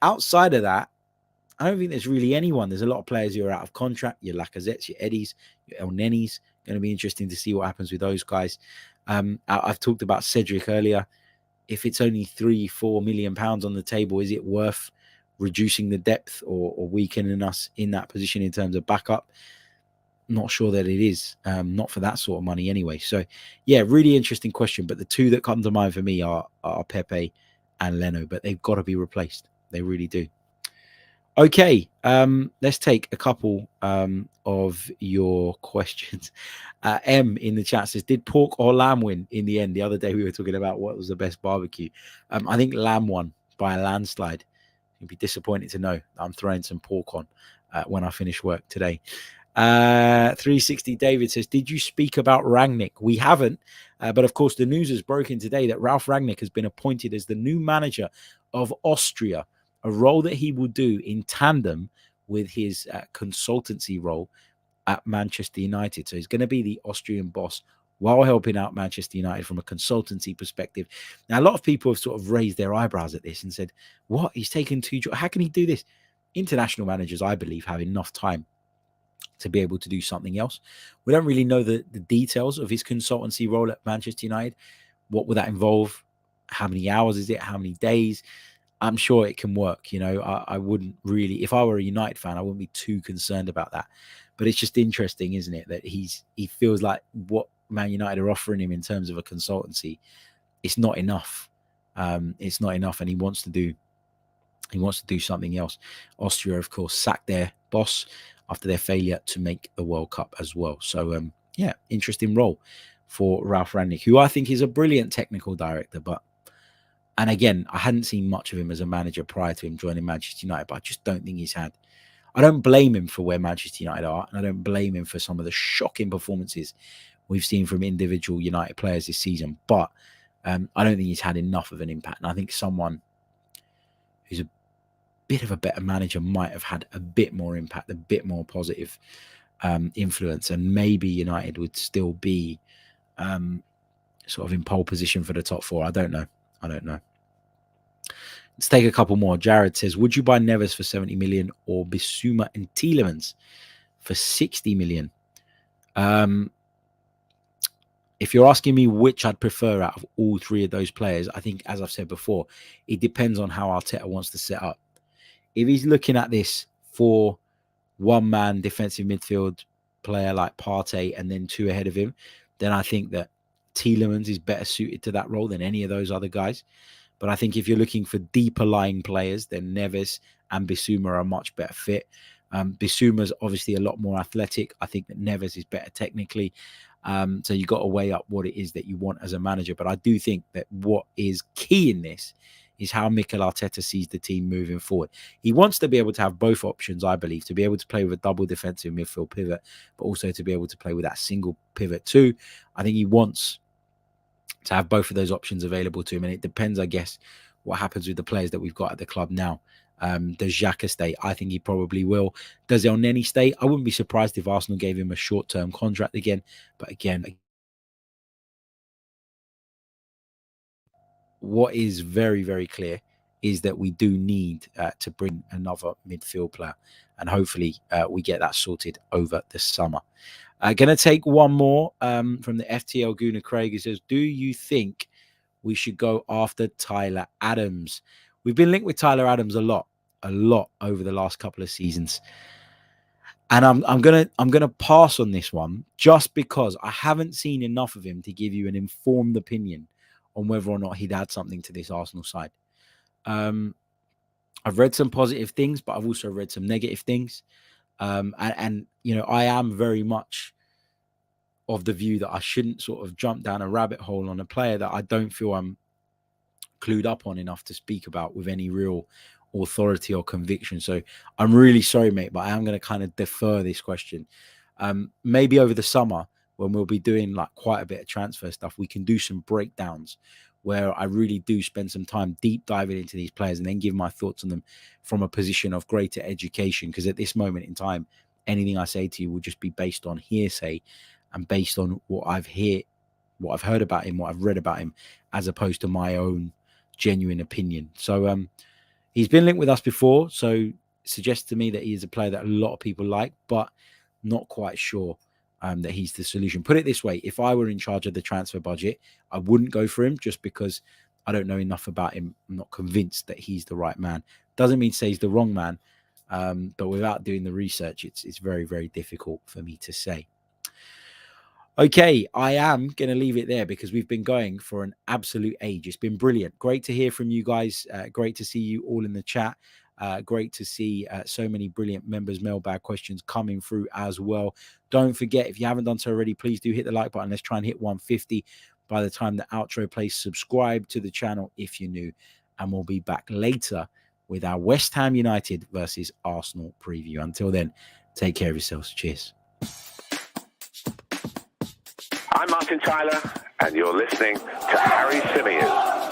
Outside of that, I don't think there's really anyone. There's a lot of players who are out of contract. Your Lacazettes, your Eddies, your El Nenis. Going to be interesting to see what happens with those guys. I've talked about Cedric earlier. If it's only £3-4 million on the table, is it worth reducing the depth or weakening us in that position in terms of backup? not sure that it is, not for that sort of money anyway. So, yeah, really interesting question. But the two that come to mind for me are Pepe and Leno, but they've got to be replaced. They really do. Okay, let's take a couple of your questions. M in the chat says, did pork or lamb win in the end? The other day we were talking about what was the best barbecue. I think lamb won by a landslide. You'd be disappointed to know I'm throwing some pork on when I finish work today. 360 David says, did you speak about Rangnick? We haven't, but of course the news has broken today that Ralf Rangnick has been appointed as the new manager of Austria, a role that he will do in tandem with his consultancy role at Manchester United. So he's going to be the Austrian boss while helping out Manchester United from a consultancy perspective. Now, a lot of people have sort of raised their eyebrows at this and said, what? He's taken two jobs. How can he do this? International managers, I believe, have enough time to be able to do something else. We don't really know the details of his consultancy role at Manchester United. What would that involve? How many hours is it? How many days? I'm sure it can work. You know, I wouldn't really, if I were a United fan, I wouldn't be too concerned about that. But it's just interesting, isn't it, that he feels like what Man United are offering him in terms of a consultancy, it's not enough. It's not enough, and he wants to do something else. Austria, of course, sacked their boss after their failure to make the World Cup as well. So, yeah, interesting role for Ralf Rangnick, who I think is a brilliant technical director. And again, I hadn't seen much of him as a manager prior to him joining Manchester United, but I just don't think I don't blame him for where Manchester United are, and I don't blame him for some of the shocking performances we've seen from individual United players this season. But I don't think he's had enough of an impact. And I think someone who's a bit of a better manager might have had a bit more impact, a bit more positive influence, and maybe United would still be sort of in pole position for the top four. I don't know. Let's take a couple more. Jared says, would you buy Neves for 70 million or Bissouma and Tielemans for 60 million? If you're asking me which I'd prefer out of all three of those players, I think, as I've said before, it depends on how Arteta wants to set up. If he's looking at this for one-man defensive midfield player like Partey and then two ahead of him, then I think that Tielemans is better suited to that role than any of those other guys. But I think if you're looking for deeper lying players, then Neves and Bissouma are a much better fit. Bissouma's obviously a lot more athletic. I think that Neves is better technically. So you've got to weigh up what it is that you want as a manager. But I do think that what is key in this is how Mikel Arteta sees the team moving forward. He wants to be able to have both options, I believe, to be able to play with a double defensive midfield pivot, but also to be able to play with that single pivot too. I think he wants to have both of those options available to him. And it depends, I guess, what happens with the players that we've got at the club now. Does Xhaka stay? I think he probably will. Does El Neni stay? I wouldn't be surprised if Arsenal gave him a short-term contract again. But again, what is very, very clear is that we do need to bring another midfield player. And hopefully we get that sorted over the summer. Going to take one more from the FTL Gooner Craig. He says, do you think we should go after Tyler Adams? We've been linked with Tyler Adams a lot over the last couple of seasons. And I'm gonna pass on this one just because I haven't seen enough of him to give you an informed opinion on whether or not he'd add something to this Arsenal side. I've read some positive things, but I've also read some negative things. And you know, I am very much of the view that I shouldn't sort of jump down a rabbit hole on a player that I don't feel I'm clued up on enough to speak about with any real authority or conviction. So I'm really sorry, mate, but I am going to kind of defer this question. Maybe over the summer when we'll be doing like quite a bit of transfer stuff, we can do some breakdowns where I really do spend some time deep diving into these players and then give my thoughts on them from a position of greater education. Because at this moment in time, anything I say to you will just be based on hearsay and based on what I've heard about him, what I've read about him, as opposed to my own genuine opinion. So he's been linked with us before, so suggests to me that he is a player that a lot of people like, but not quite sure that he's the solution. Put it this way, if I were in charge of the transfer budget, I wouldn't go for him just because I don't know enough about him. I'm not convinced that he's the right man. Doesn't mean to say he's the wrong man, But without doing the research, it's very, very difficult for me to say. Okay, I am going to leave it there because we've been going for an absolute age. It's been brilliant. Great to hear from you guys. Great to see you all in the chat. Great to see so many brilliant members' mailbag questions coming through as well. Don't forget, if you haven't done so already, please do hit the like button. Let's try and hit 150 by the time the outro plays. Subscribe to the channel if you're new, and we'll be back later with our West Ham United versus Arsenal preview. Until then, take care of yourselves. Cheers. I'm Martin Tyler, and you're listening to Harry Symeou.